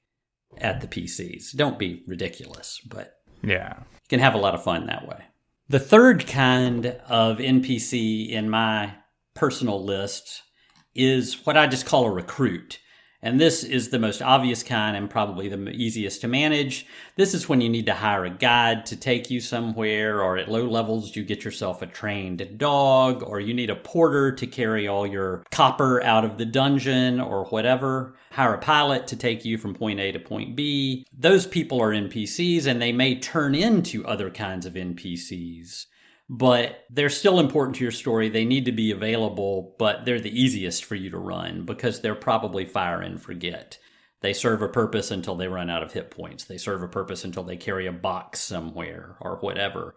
at the PCs. Don't be ridiculous, but Yeah. You can have a lot of fun that way. The third kind of NPC in my personal list is what I just call a recruit. And this is the most obvious kind and probably the easiest to manage. This is when you need to hire a guide to take you somewhere, or at low levels you get yourself a trained dog, or you need a porter to carry all your copper out of the dungeon or whatever. Hire a pilot to take you from point A to point B. Those people are NPCs, and they may turn into other kinds of NPCs. But they're still important to your story. They need to be available, but they're the easiest for you to run because they're probably fire and forget. They serve a purpose until they run out of hit points. They serve a purpose until they carry a box somewhere or whatever.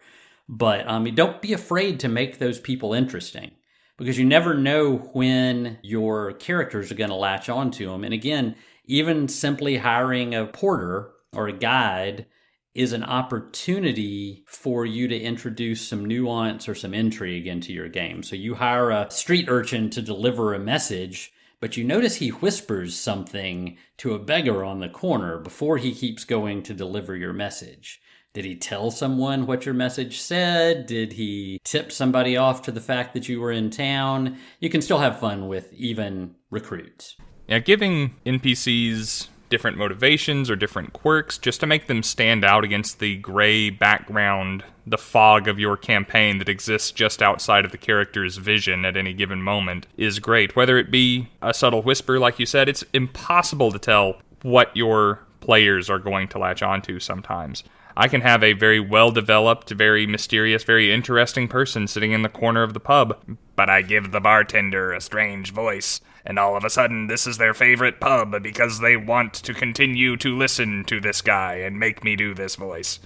But don't be afraid to make those people interesting, because you never know when your characters are going to latch onto them. And again, even simply hiring a porter or a guide is an opportunity for you to introduce some nuance or some intrigue into your game. So you hire a street urchin to deliver a message, but you notice he whispers something to a beggar on the corner before he keeps going to deliver your message. Did he tell someone what your message said? Did he tip somebody off to the fact that you were in town? You can still have fun with even recruits. Yeah, giving NPCs different motivations or different quirks just to make them stand out against the gray background, the fog of your campaign that exists just outside of the character's vision at any given moment is great. Whether it be a subtle whisper, like you said, it's impossible to tell what your players are going to latch onto sometimes. I can have a very well-developed, very mysterious, very interesting person sitting in the corner of the pub, but I give the bartender a strange voice, and all of a sudden this is their favorite pub because they want to continue to listen to this guy and make me do this voice.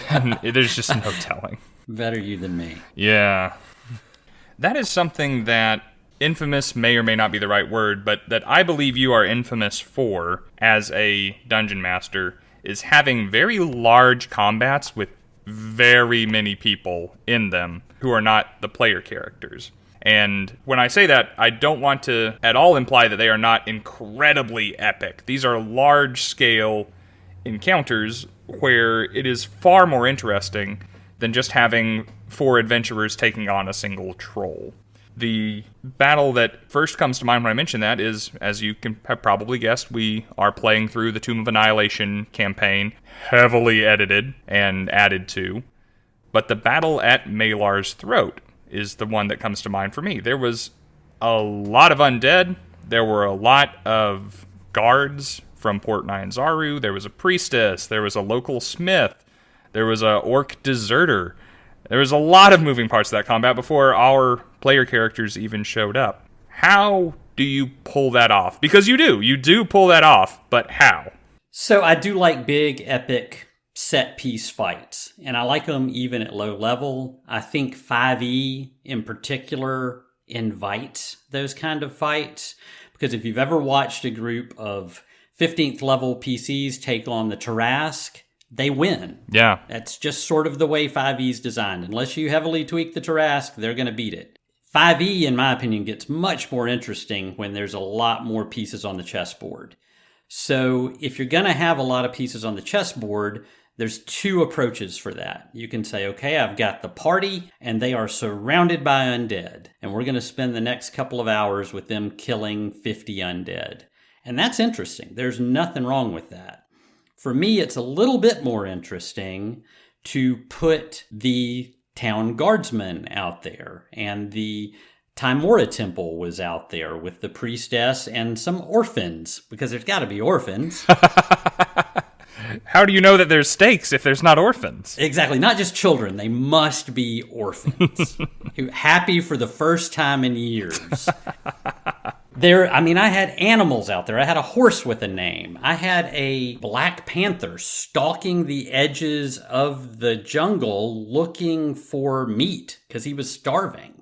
And there's just no telling. Better you than me. Yeah. That is something that infamous may or may not be the right word, but that I believe you are infamous for as a dungeon master, is having very large combats with very many people in them who are not the player characters. And when I say that, I don't want to at all imply that they are not incredibly epic. These are large-scale encounters where it is far more interesting than just having 4 adventurers taking on a single troll. The battle that first comes to mind when I mention that is, as you can have probably guessed, we are playing through the Tomb of Annihilation campaign, heavily edited and added to. But the battle at Malar's Throat is the one that comes to mind for me. There was a lot of undead. There were a lot of guards from Port Nyanzaru. There was a priestess. There was a local smith. There was a orc deserter. There was a lot of moving parts to that combat before our player characters even showed up. How do you pull that off? Because you do. You do pull that off, but how? So I do like big, epic set-piece fights, and I like them even at low level. I think 5e in particular invites those kind of fights, because if you've ever watched a group of 15th level PCs take on the Tarrasque, they win. Yeah. That's just sort of the way 5e is designed. Unless you heavily tweak the Tarrasque, they're going to beat it. 5e, in my opinion, gets much more interesting when there's a lot more pieces on the chessboard. So if you're going to have a lot of pieces on the chessboard, there's 2 approaches for that. You can say, okay, I've got the party, and they are surrounded by undead, and we're going to spend the next couple of hours with them killing 50 undead. And that's interesting. There's nothing wrong with that. For me, it's a little bit more interesting to put the town guardsmen out there, and the Timora Temple was out there with the priestess and some orphans, because there's got to be orphans. How do you know that there's stakes if there's not orphans? Exactly. Not just children. They must be orphans. Who happy for the first time in years. I had animals out there. I had a horse with a name. I had a black panther stalking the edges of the jungle looking for meat because he was starving.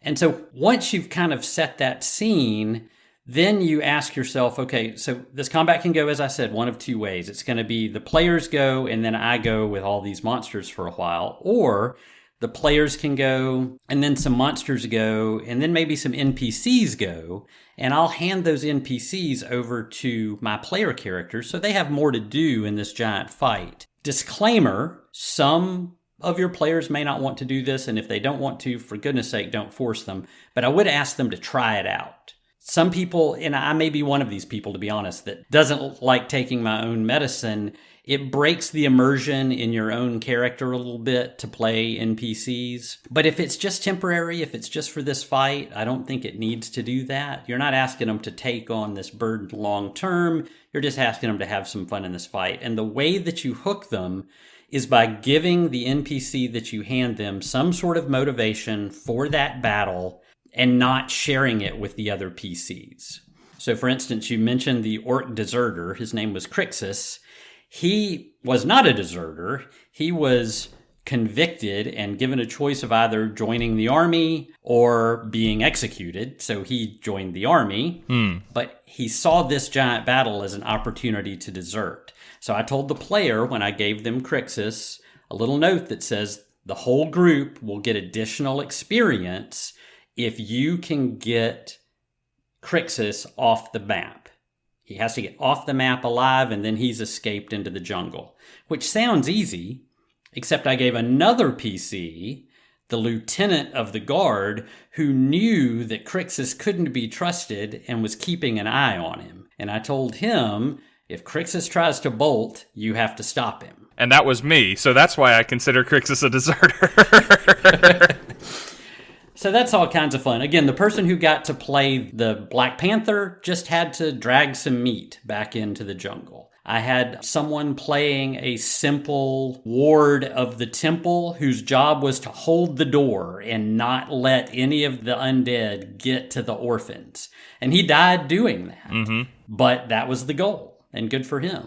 And so once you've kind of set that scene, then you ask yourself, okay, so this combat can go, as I said, one of 2 ways. It's going to be the players go and then I go with all these monsters for a while, or the players can go, and then some monsters go, and then maybe some NPCs go, and I'll hand those NPCs over to my player characters so they have more to do in this giant fight. Disclaimer, some of your players may not want to do this, and if they don't want to, for goodness sake, don't force them. But I would ask them to try it out. Some people, and I may be one of these people, to be honest, that doesn't like taking my own medicine. It breaks the immersion in your own character a little bit to play NPCs. But if it's just temporary, if it's just for this fight, I don't think it needs to do that. You're not asking them to take on this burden long term. You're just asking them to have some fun in this fight. And the way that you hook them is by giving the NPC that you hand them some sort of motivation for that battle and not sharing it with the other PCs. So for instance, you mentioned the orc deserter. His name was Crixus. He was not a deserter. He was convicted and given a choice of either joining the army or being executed. So he joined the army, but he saw this giant battle as an opportunity to desert. So I told the player when I gave them Crixus a little note that says the whole group will get additional experience if you can get Crixus off the map. He has to get off the map alive, and then he's escaped into the jungle. Which sounds easy, except I gave another PC, the lieutenant of the guard, who knew that Crixus couldn't be trusted and was keeping an eye on him. And I told him, if Crixus tries to bolt, you have to stop him. And that was me, so that's why I consider Crixus a deserter. So that's all kinds of fun. Again, the person who got to play the Black Panther just had to drag some meat back into the jungle. I had someone playing a simple ward of the temple whose job was to hold the door and not let any of the undead get to the orphans. And he died doing that. Mm-hmm. But that was the goal, and good for him.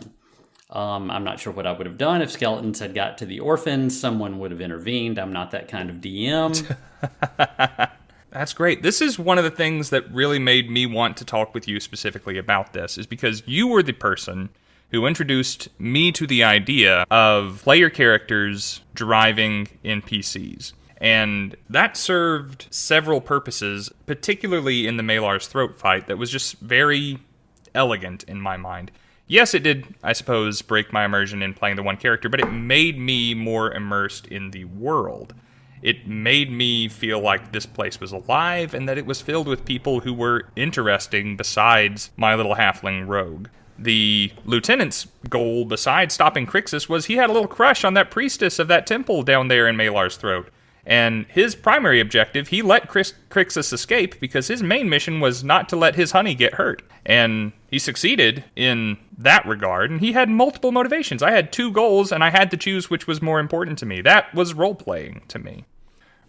I'm not sure what I would have done if skeletons had got to the orphans. Someone would have intervened. I'm not that kind of DM. That's great. This is one of the things that really made me want to talk with you specifically about this, is because you were the person who introduced me to the idea of player characters driving NPCs. And that served several purposes, particularly in the Malar's throat fight, that was just very elegant in my mind. Yes, it did, I suppose, break my immersion in playing the one character, but it made me more immersed in the world. It made me feel like this place was alive and that it was filled with people who were interesting besides my little halfling rogue. The lieutenant's goal, besides stopping Crixus, was he had a little crush on that priestess of that temple down there in Malar's throat. And his primary objective, he let Crixus escape because his main mission was not to let his honey get hurt. And he succeeded in that regard, and he had multiple motivations. I had 2 goals, and I had to choose which was more important to me. That was role-playing to me.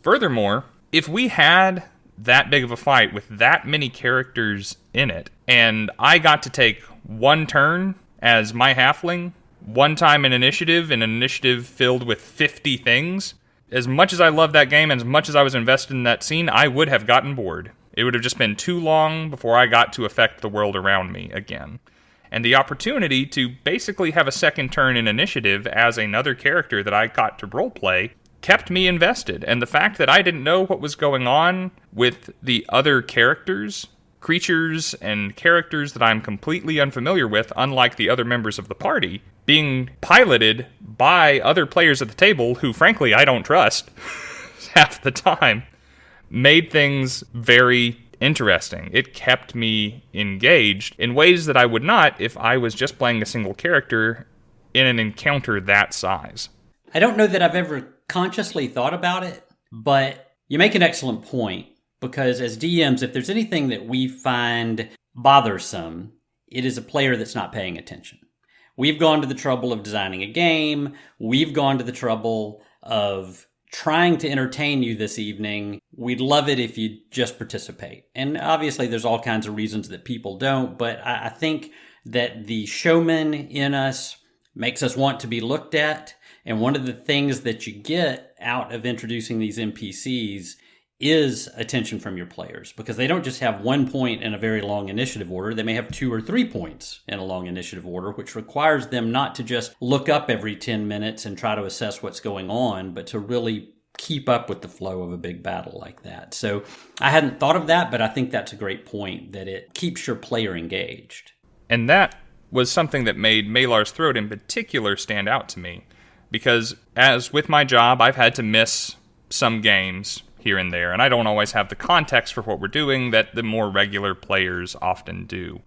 Furthermore, if we had that big of a fight with that many characters in it, and I got to take one turn as my halfling, one time in an initiative filled with 50 things, as much as I loved that game and as much as I was invested in that scene, I would have gotten bored. It would have just been too long before I got to affect the world around me again. And the opportunity to basically have a second turn in initiative as another character that I got to roleplay kept me invested. And the fact that I didn't know what was going on with the other characters, creatures, and characters that I'm completely unfamiliar with, unlike the other members of the party, being piloted by other players at the table who, frankly, I don't trust half the time, made things very interesting. It kept me engaged in ways that I would not if I was just playing a single character in an encounter that size. I don't know that I've ever consciously thought about it, but you make an excellent point, because as DMs, if there's anything that we find bothersome, it is a player that's not paying attention. We've gone to the trouble of designing a game. We've gone to the trouble of trying to entertain you this evening. We'd love it if you just participate. And obviously there's all kinds of reasons that people don't, but I think that the showman in us makes us want to be looked at. And one of the things that you get out of introducing these NPCs is attention from your players, because they don't just have 1 point in a very long initiative order. They may have 2 or 3 points in a long initiative order, which requires them not to just look up every 10 minutes and try to assess what's going on, but to really keep up with the flow of a big battle like that. So I hadn't thought of that, but I think that's a great point, that it keeps your player engaged. And that was something that made Malar's Throat in particular stand out to me. because as with my job, I've had to miss some games here and there, and I don't always have the context for what we're doing that the more regular players often do.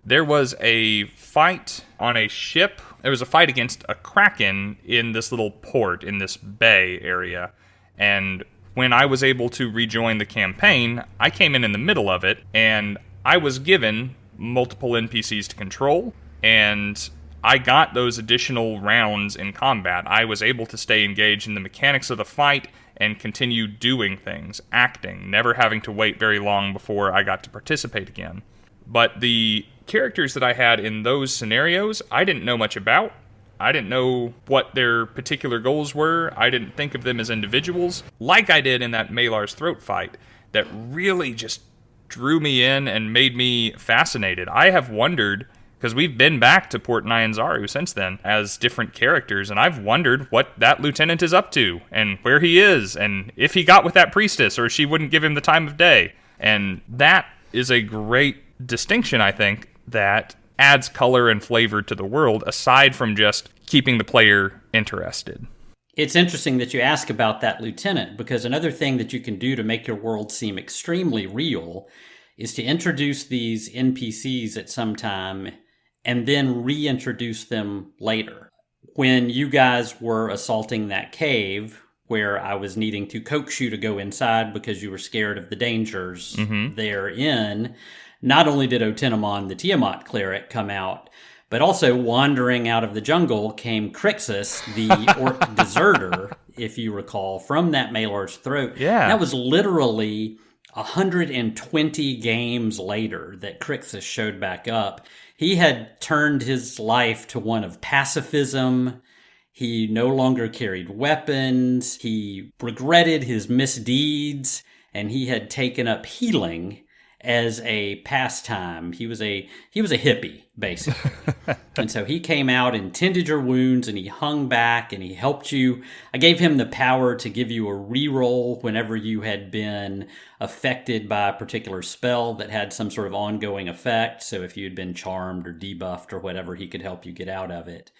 There was a fight on a ship. There was a fight against a kraken in this little port, in this bay area. And when I was able to rejoin the campaign, I came in the middle of it, and I was given multiple NPCs to control, and I got those additional rounds in combat. I was able to stay engaged in the mechanics of the fight and continue doing things, acting, never having to wait very long before I got to participate again. But the characters that I had in those scenarios, I didn't know much about. I didn't know what their particular goals were. I didn't think of them as individuals, like I did in that Malar's throat fight, that really just drew me in and made me fascinated. I have wondered, because we've been back to Port Nyanzaru since then as different characters, and I've wondered what that lieutenant is up to, and where he is, and if he got with that priestess, or she wouldn't give him the time of day. And that is a great distinction, I think, that adds color and flavor to the world, aside from just keeping the player interested. It's interesting that you ask about that lieutenant, because another thing that you can do to make your world seem extremely real is to introduce these NPCs at some time and then reintroduce them later. When you guys were assaulting that cave, where I was needing to coax you to go inside because you were scared of the dangers therein, not only did Otenemon, the Tiamat cleric, come out, but also wandering out of the jungle came Crixus, the orc deserter, if you recall, from that Malar's throat. Yeah. That was literally 120 games later that Crixus showed back up. He had turned his life to one of pacifism. He no longer carried weapons. He regretted his misdeeds, and he had taken up healing as a pastime. He was a hippie, basically. And so he came out and tended your wounds, and he hung back, and he helped you. I gave him the power to give you a reroll whenever you had been affected by a particular spell that had some sort of ongoing effect. So if you had been charmed or debuffed or whatever, he could help you get out of it.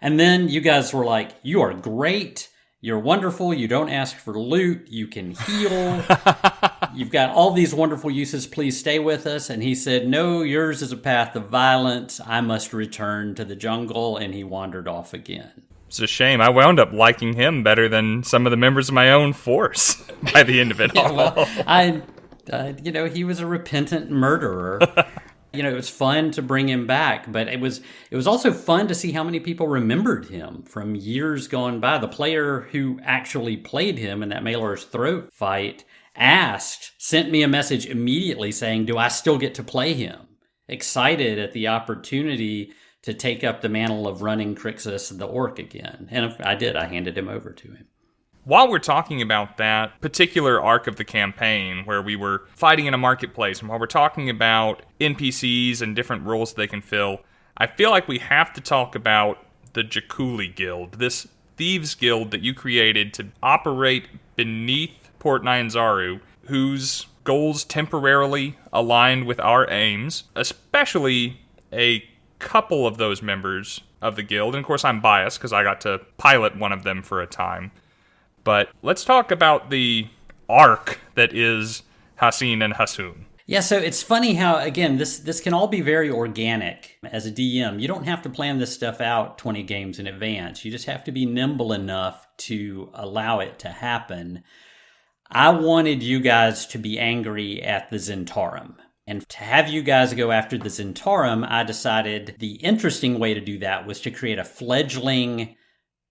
And then you guys were like, you are great. You're wonderful. You don't ask for loot. You can heal. You've got all these wonderful uses. Please stay with us. And he said, no, yours is a path of violence. I must return to the jungle. And he wandered off again. It's a shame. I wound up liking him better than some of the members of my own force by the end of it all. Well, he was a repentant murderer. It was fun to bring him back, but it was also fun to see how many people remembered him from years gone by. The player who actually played him in that Malar's throat fight sent me a message immediately saying, do I still get to play him? Excited at the opportunity to take up the mantle of running Crixus the orc again. And I did. I handed him over to him. While we're talking about that particular arc of the campaign where we were fighting in a marketplace, and while we're talking about NPCs and different roles they can fill, I feel like we have to talk about the Jakuli Guild, this thieves guild that you created to operate beneath Port Nyanzaru, whose goals temporarily aligned with our aims, especially a couple of those members of the guild. And of course I'm biased because I got to pilot one of them for a time. But let's talk about the arc that is Hassin and Hassoun. Yeah, so it's funny how, again, this can all be very organic as a DM. You don't have to plan this stuff out 20 games in advance. You just have to be nimble enough to allow it to happen. I wanted you guys to be angry at the Zentarum. And to have you guys go after the Zentarum, I decided the interesting way to do that was to create a fledgling,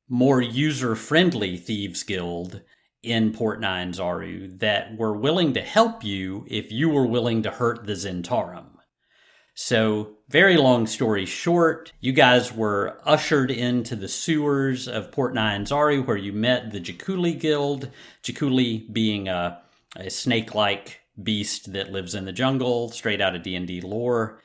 more user-friendly thieves guild in Port Nyanzaru that were willing to help you if you were willing to hurt the Zentarum. So, very long story short, you guys were ushered into the sewers of Port Nyanzaru where you met the Jakuli Guild, Jakuli being a snake-like beast that lives in the jungle, straight out of D&D lore.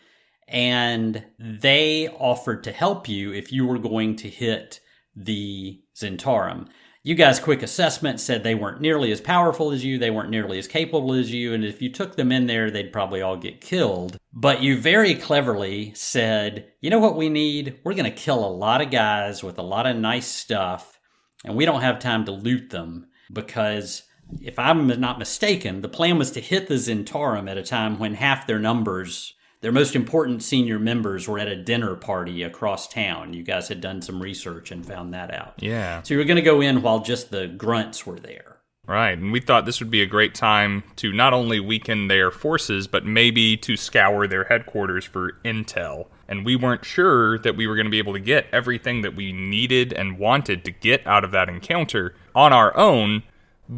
And they offered to help you if you were going to hit the Zentarum. You guys' quick assessment said they weren't nearly as powerful as you, they weren't nearly as capable as you, and if you took them in there, they'd probably all get killed. But you very cleverly said, you know what we need? We're going to kill a lot of guys with a lot of nice stuff, and we don't have time to loot them, because if I'm not mistaken, the plan was to hit the Zentarum at a time when half their numbers, their most important senior members, were at a dinner party across town. You guys had done some research and found that out. Yeah. So you were going to go in while just the grunts were there. Right, and we thought this would be a great time to not only weaken their forces, but maybe to scour their headquarters for intel. And we weren't sure that we were going to be able to get everything that we needed and wanted to get out of that encounter on our own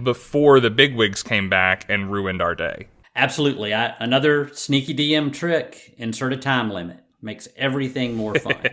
before the bigwigs came back and ruined our day. Absolutely. Another sneaky DM trick, insert a time limit. Makes everything more fun.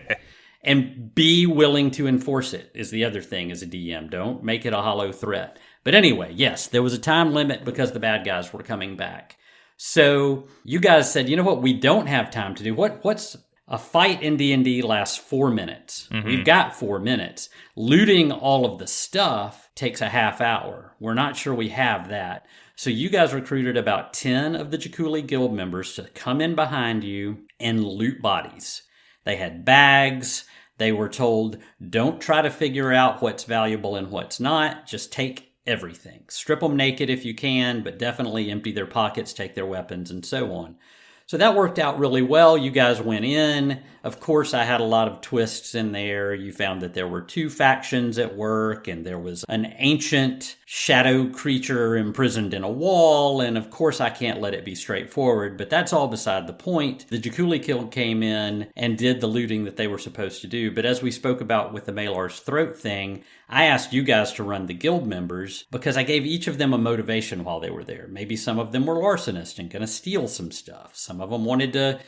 And be willing to enforce it is the other thing as a DM. Don't make it a hollow threat. But anyway, yes, there was a time limit because the bad guys were coming back. So you guys said, you know what we don't have time to do? What's a fight in D&D lasts 4 minutes. Mm-hmm. We've got 4 minutes. Looting all of the stuff takes a half hour. We're not sure we have that. So you guys recruited about 10 of the Jakuli Guild members to come in behind you and loot bodies. They had bags. They were told, don't try to figure out what's valuable and what's not. Just take everything. Strip them naked if you can, but definitely empty their pockets, take their weapons, and so on. So that worked out really well. You guys went in. Of course, I had a lot of twists in there. You found that there were 2 factions at work, and there was an ancient shadow creature imprisoned in a wall. And of course, I can't let it be straightforward, but that's all beside the point. The Jakuli Guild came in and did the looting that they were supposed to do. But as we spoke about with the Malar's throat thing, I asked you guys to run the guild members because I gave each of them a motivation while they were there. Maybe some of them were larcenists and going to steal some stuff. Some of them wanted to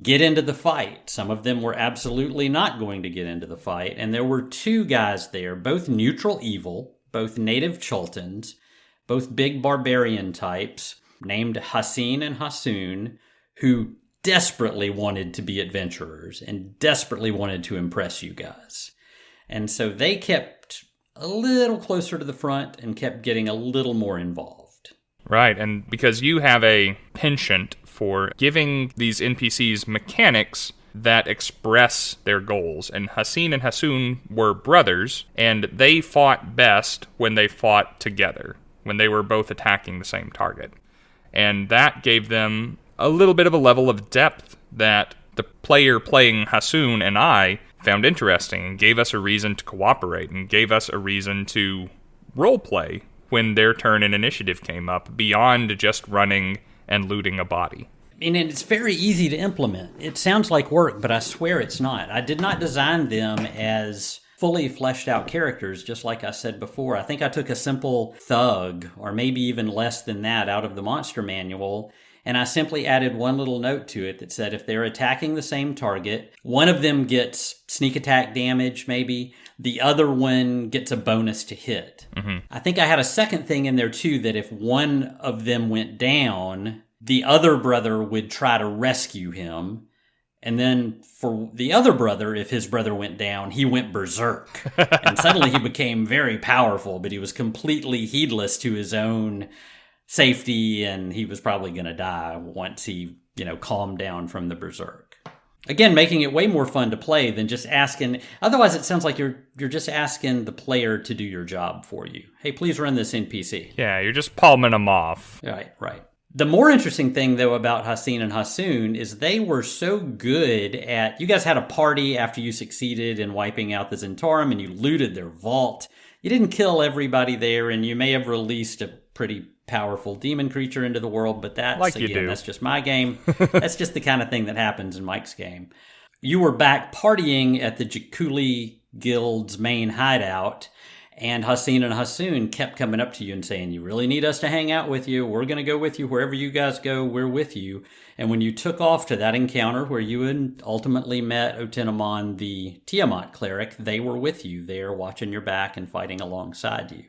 get into the fight. Some of them were absolutely not going to get into the fight. And there were 2 guys there, both neutral evil, both native Chultans, both big barbarian types, named Hassin and Hassoon, who desperately wanted to be adventurers and desperately wanted to impress you guys. And so they kept a little closer to the front and kept getting a little more involved. Right, and because you have a penchant for giving these NPCs mechanics that express their goals, and Hassin and Hassoon were brothers, and they fought best when they fought together, when they were both attacking the same target. And that gave them a little bit of a level of depth that the player playing Hassoon and I found interesting and gave us a reason to cooperate and gave us a reason to roleplay when their turn in initiative came up beyond just running and looting a body. And it's very easy to implement. It sounds like work, but I swear it's not. I did not design them as fully fleshed out characters, just like I said before. I think I took a simple thug, or maybe even less than that, out of the monster manual, and I simply added one little note to it that said if they're attacking the same target, one of them gets sneak attack damage, maybe. The other one gets a bonus to hit. Mm-hmm. I think I had a second thing in there, too, that if one of them went down, the other brother would try to rescue him. And then for the other brother, if his brother went down, he went berserk. And suddenly he became very powerful, but he was completely heedless to his own safety, and he was probably going to die once he, calmed down from the berserk. Again, making it way more fun to play than just asking. Otherwise, it sounds like you're just asking the player to do your job for you. Hey, please run this NPC. Yeah, you're just palming them off. Right. The more interesting thing, though, about Hassin and Hassoon is they were so good at... You guys had a party after you succeeded in wiping out the Zentarum, and you looted their vault. You didn't kill everybody there, and you may have released a pretty powerful demon creature into the world, but that's just my game. That's just the kind of thing that happens in Mike's game. You were back partying at the Jakuli Guild's main hideout, and Hassin and Hassoon kept coming up to you and saying, you really need us to hang out with you. We're going to go with you. Wherever you guys go, we're with you. And when you took off to that encounter where you had ultimately met Otenomon, the Tiamat cleric, they were with you there watching your back and fighting alongside you.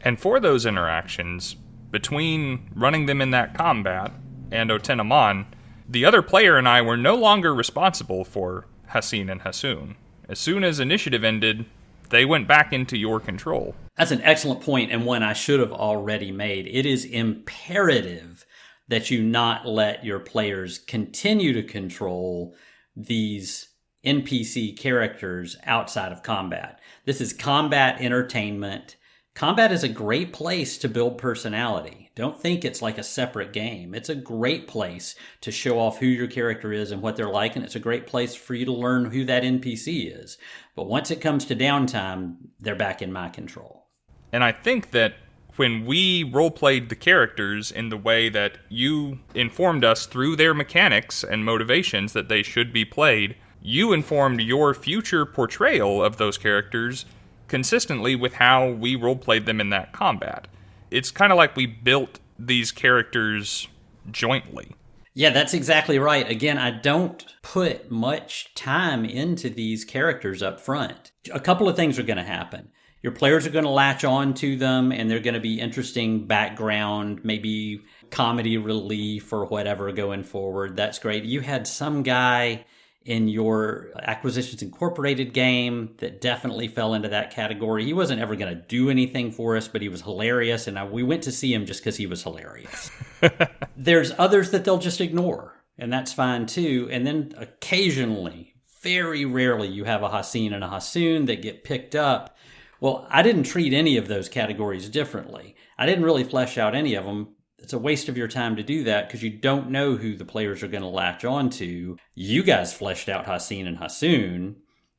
And for those interactions, between running them in that combat and Otenomon, the other player and I were no longer responsible for Hassin and Hassoon. As soon as initiative ended, they went back into your control. That's an excellent point, and one I should have already made. It is imperative that you not let your players continue to control these NPC characters outside of combat. This is combat entertainment. Combat is a great place to build personality. Don't think it's like a separate game. It's a great place to show off who your character is and what they're like, and it's a great place for you to learn who that NPC is. But once it comes to downtime, they're back in my control. And I think that when we role-played the characters in the way that you informed us through their mechanics and motivations that they should be played, you informed your future portrayal of those characters consistently with how we role-played them in that combat. It's kind of like we built these characters jointly. Yeah, that's exactly right. Again, I don't put much time into these characters up front. A couple of things are going to happen. Your players are going to latch on to them, and they're going to be interesting background, maybe comedy relief or whatever going forward. That's great. You had some guy in your Acquisitions Incorporated game that definitely fell into that category. He wasn't ever going to do anything for us, but he was hilarious, and we went to see him just because he was hilarious. There's others that they'll just ignore, and that's fine too. And then occasionally, very rarely, you have a Haseen and a Hasoon that get picked up. Well, I didn't treat any of those categories differently. I didn't really flesh out any of them. It's a waste of your time to do that because you don't know who the players are going to latch on to. You guys fleshed out Haseen and Hasoon,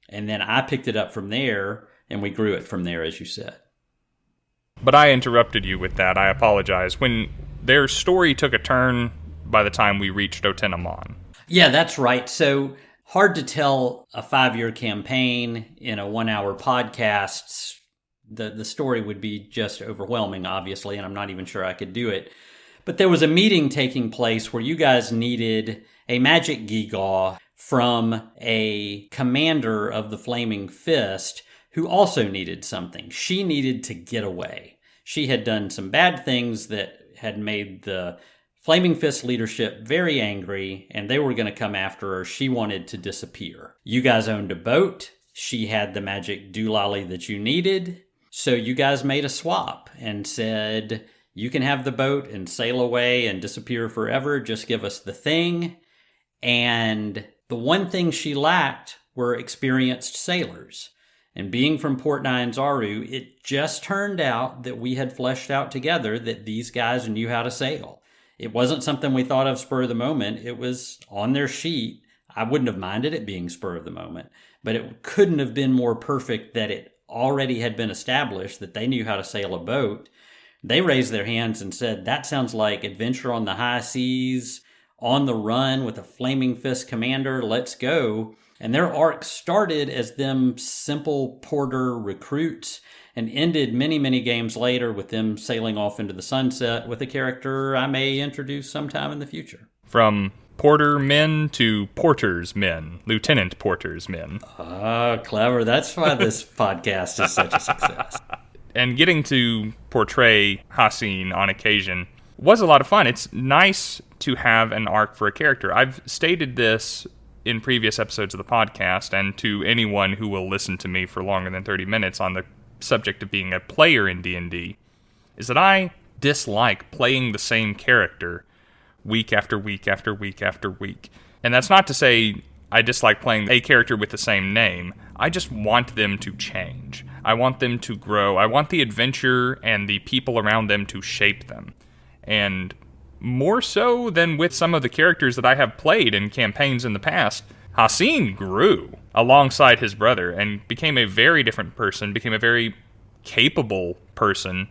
and then I picked it up from there, and we grew it from there, as you said. But I interrupted you with that. I apologize. When their story took a turn by the time we reached Otenamon. Yeah, that's right. So hard to tell a 5-year campaign in a 1-hour podcast. The story would be just overwhelming, obviously, and I'm not even sure I could do it. But there was a meeting taking place where you guys needed a magic gewgaw from a commander of the Flaming Fist who also needed something. She needed to get away. She had done some bad things that had made the Flaming Fist leadership very angry, and they were going to come after her. She wanted to disappear. You guys owned a boat. She had the magic doolally that you needed. So you guys made a swap and said, you can have the boat and sail away and disappear forever. Just give us the thing. And the one thing she lacked were experienced sailors. And being from Port Nyanzaru, it just turned out that we had fleshed out together that these guys knew how to sail. It wasn't something we thought of spur of the moment. It was on their sheet. I wouldn't have minded it being spur of the moment, but it couldn't have been more perfect that it already had been established that they knew how to sail a boat. They raised their hands and said, that sounds like adventure on the high seas, on the run with a Flaming Fist commander, let's go. And their arc started as them simple porter recruits and ended many, many games later with them sailing off into the sunset with a character I may introduce sometime in the future. From Porter men to Porter's men, Lieutenant Porter's men. Ah, clever. That's why this podcast is such a success. And getting to portray Haseen on occasion was a lot of fun. It's nice to have an arc for a character. I've stated this in previous episodes of the podcast, and to anyone who will listen to me for longer than 30 minutes on the subject of being a player in D&D, is that I dislike playing the same character week after week after week after week. And that's not to say I dislike playing a character with the same name. I just want them to change. I want them to grow. I want the adventure and the people around them to shape them. And more so than with some of the characters that I have played in campaigns in the past, Haseen grew alongside his brother and became a very different person, became a very capable person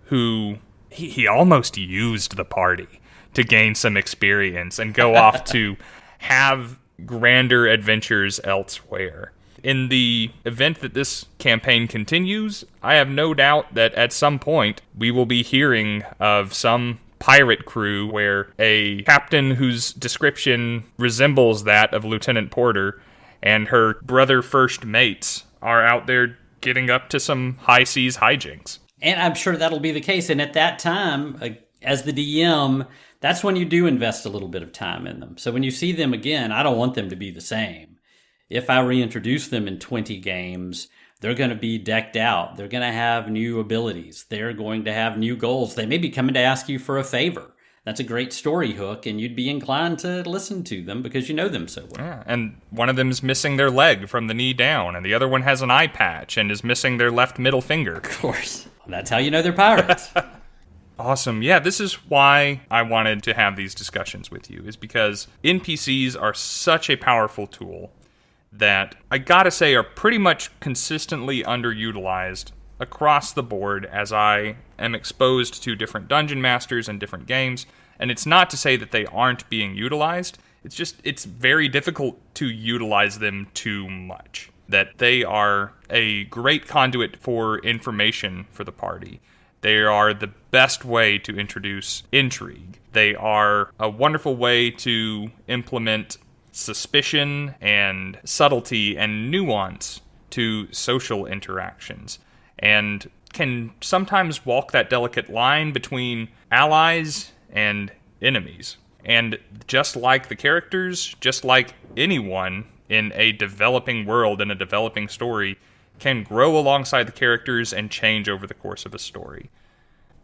who he almost used the party to gain some experience and go off to have grander adventures elsewhere. In the event that this campaign continues, I have no doubt that at some point we will be hearing of some pirate crew where a captain whose description resembles that of Lieutenant Porter and her brother first mates are out there getting up to some high seas hijinks. And I'm sure that'll be the case. And at that time, as the DM, that's when you do invest a little bit of time in them. So when you see them again, I don't want them to be the same. If I reintroduce them in 20 games, They're going to be decked out. They're going to have new abilities. They're going to have new goals. They may be coming to ask you for a favor. That's a great story hook, and you'd be inclined to listen to them because you know them so well. Yeah, and one of them is missing their leg from the knee down, and the other one has an eye patch and is missing their left middle finger. Of course. That's how you know they're pirates. Awesome. Yeah, this is why I wanted to have these discussions with you, is because NPCs are such a powerful tool that I gotta say are pretty much consistently underutilized across the board as I am exposed to different dungeon masters and different games. And it's not to say that they aren't being utilized. It's just, it's very difficult to utilize them too much. That they are a great conduit for information for the party. They are the best way to introduce intrigue. They are a wonderful way to implement suspicion and subtlety and nuance to social interactions, and can sometimes walk that delicate line between allies and enemies. And just like the characters, just like anyone in a developing world and a developing story, can grow alongside the characters and change over the course of a story.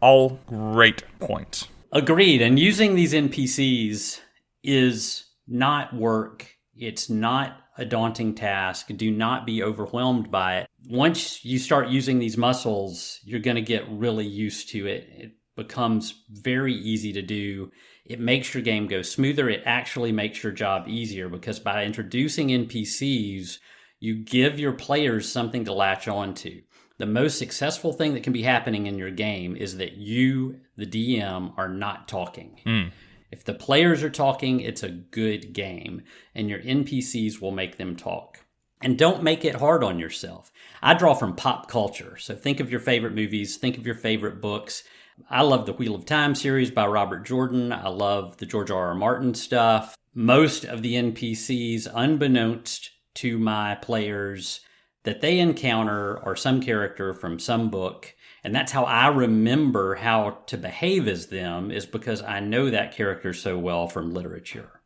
All great points. Agreed. And using these NPCs is not work. It's not a daunting task. Do not be overwhelmed by it. Once you start using these muscles, you're going to get really used to it. It becomes very easy to do. It makes your game go smoother. It actually makes your job easier because by introducing NPCs, you give your players something to latch on to. The most successful thing that can be happening in your game is that you, the DM, are not talking. If the players are talking, it's a good game, and your NPCs will make them talk. And don't make it hard on yourself. I draw from pop culture, so think of your favorite movies, think of your favorite books. I love the Wheel of Time series by Robert Jordan. I love the George R.R. Martin stuff. Most of the NPCs, unbeknownst to my players, that they encounter are some character from some book. And that's how I remember how to behave as them, is because I know that character so well from literature.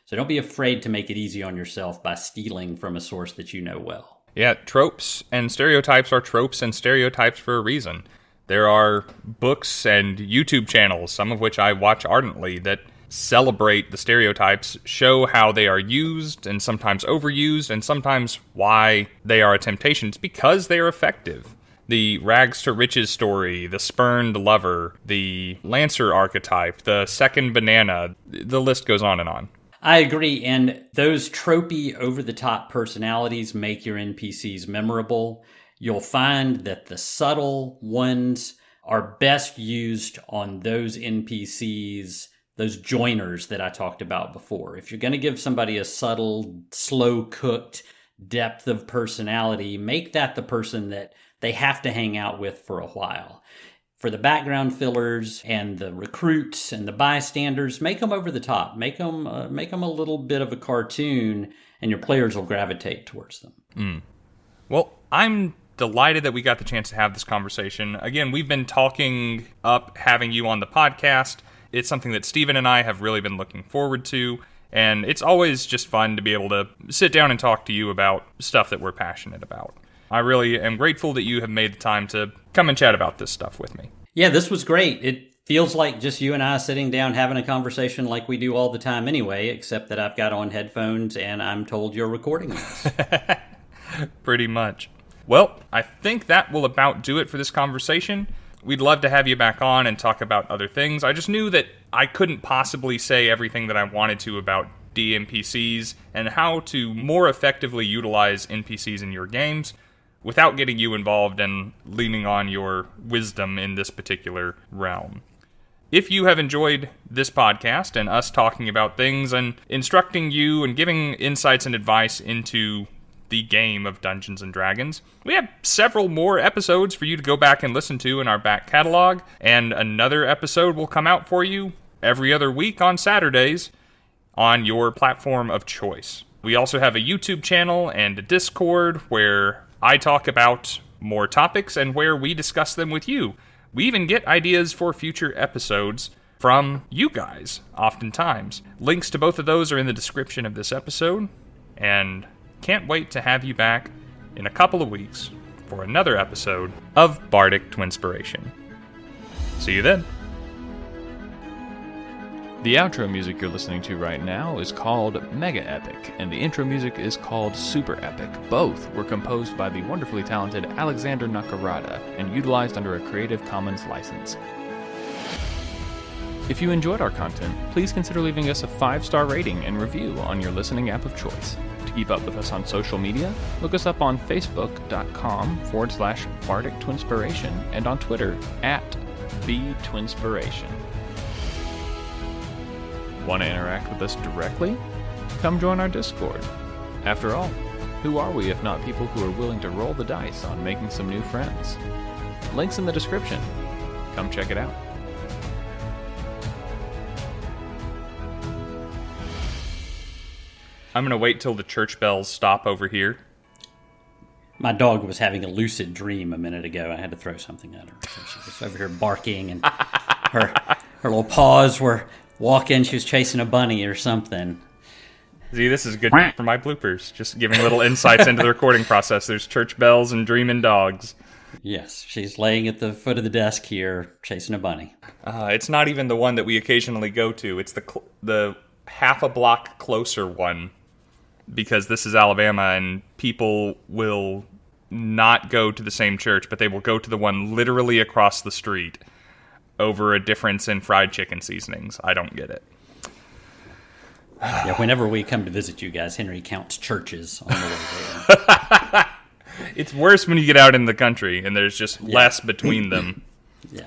So don't be afraid to make it easy on yourself by stealing from a source that you know well. Yeah, tropes and stereotypes are tropes and stereotypes for a reason. There are books and YouTube channels, some of which I watch ardently, that celebrate the stereotypes, show how they are used and sometimes overused, and sometimes why they are a temptation. It's because they are effective. The rags to riches story, the spurned lover, the Lancer archetype, the second banana, the list goes on and on. I agree, and those tropey, over-the-top personalities make your NPCs memorable. You'll find that the subtle ones are best used on those NPCs, those joiners that I talked about before. If you're going to give somebody a subtle, slow-cooked depth of personality, make that the person that they have to hang out with for a while. For the background fillers and the recruits and the bystanders, make them over the top. Make them a little bit of a cartoon, and your players will gravitate towards them. Well, I'm delighted that we got the chance to have this conversation. Again, we've been talking up having you on the podcast. It's something that Steven and I have really been looking forward to, and it's always just fun to be able to sit down and talk to you about stuff that we're passionate about. I really am grateful that you have made the time to come and chat about this stuff with me. Yeah, this was great. It feels like just you and I sitting down having a conversation like we do all the time anyway, except that I've got on headphones and I'm told you're recording this. Pretty much. Well, I think that will about do it for this conversation. We'd love to have you back on and talk about other things. I just knew that I couldn't possibly say everything that I wanted to about DMPCs and how to more effectively utilize NPCs in your games without getting you involved and leaning on your wisdom in this particular realm. If you have enjoyed this podcast and us talking about things and instructing you and giving insights and advice into the game of Dungeons & Dragons, we have several more episodes for you to go back and listen to in our back catalog, and another episode will come out for you every other week on Saturdays on your platform of choice. We also have a YouTube channel and a Discord where I talk about more topics and where we discuss them with you. We even get ideas for future episodes from you guys, oftentimes. Links to both of those are in the description of this episode, and can't wait to have you back in a couple of weeks for another episode of Bardic Twinspiration. See you then. The outro music you're listening to right now is called Mega Epic, and the intro music is called Super Epic. Both were composed by the wonderfully talented Alexander Nakarada and utilized under a Creative Commons license. If you enjoyed our content, please consider leaving us a 5-star rating and review on your listening app of choice. To keep up with us on social media, look us up on facebook.com/Bardic Twinspiration and on Twitter @BTwinspiration. Want to interact with us directly? Come join our Discord. After all, who are we if not people who are willing to roll the dice on making some new friends? Links in the description. Come check it out. I'm going to wait till the church bells stop over here. My dog was having a lucid dream a minute ago. I had to throw something at her. So she was over here barking, and her little paws were walking. She was chasing a bunny or something. See, this is good for my bloopers. Just giving little insights into the recording process. There's church bells and dreaming dogs. Yes, she's laying at the foot of the desk here, chasing a bunny. It's not even the one that we occasionally go to. It's the half a block closer one. Because this is Alabama, and people will not go to the same church, but they will go to the one literally across the street over a difference in fried chicken seasonings. I don't get it. Yeah, whenever we come to visit you guys, Henry counts churches on the way there. It's worse when you get out in the country, and there's just less between them. Yeah.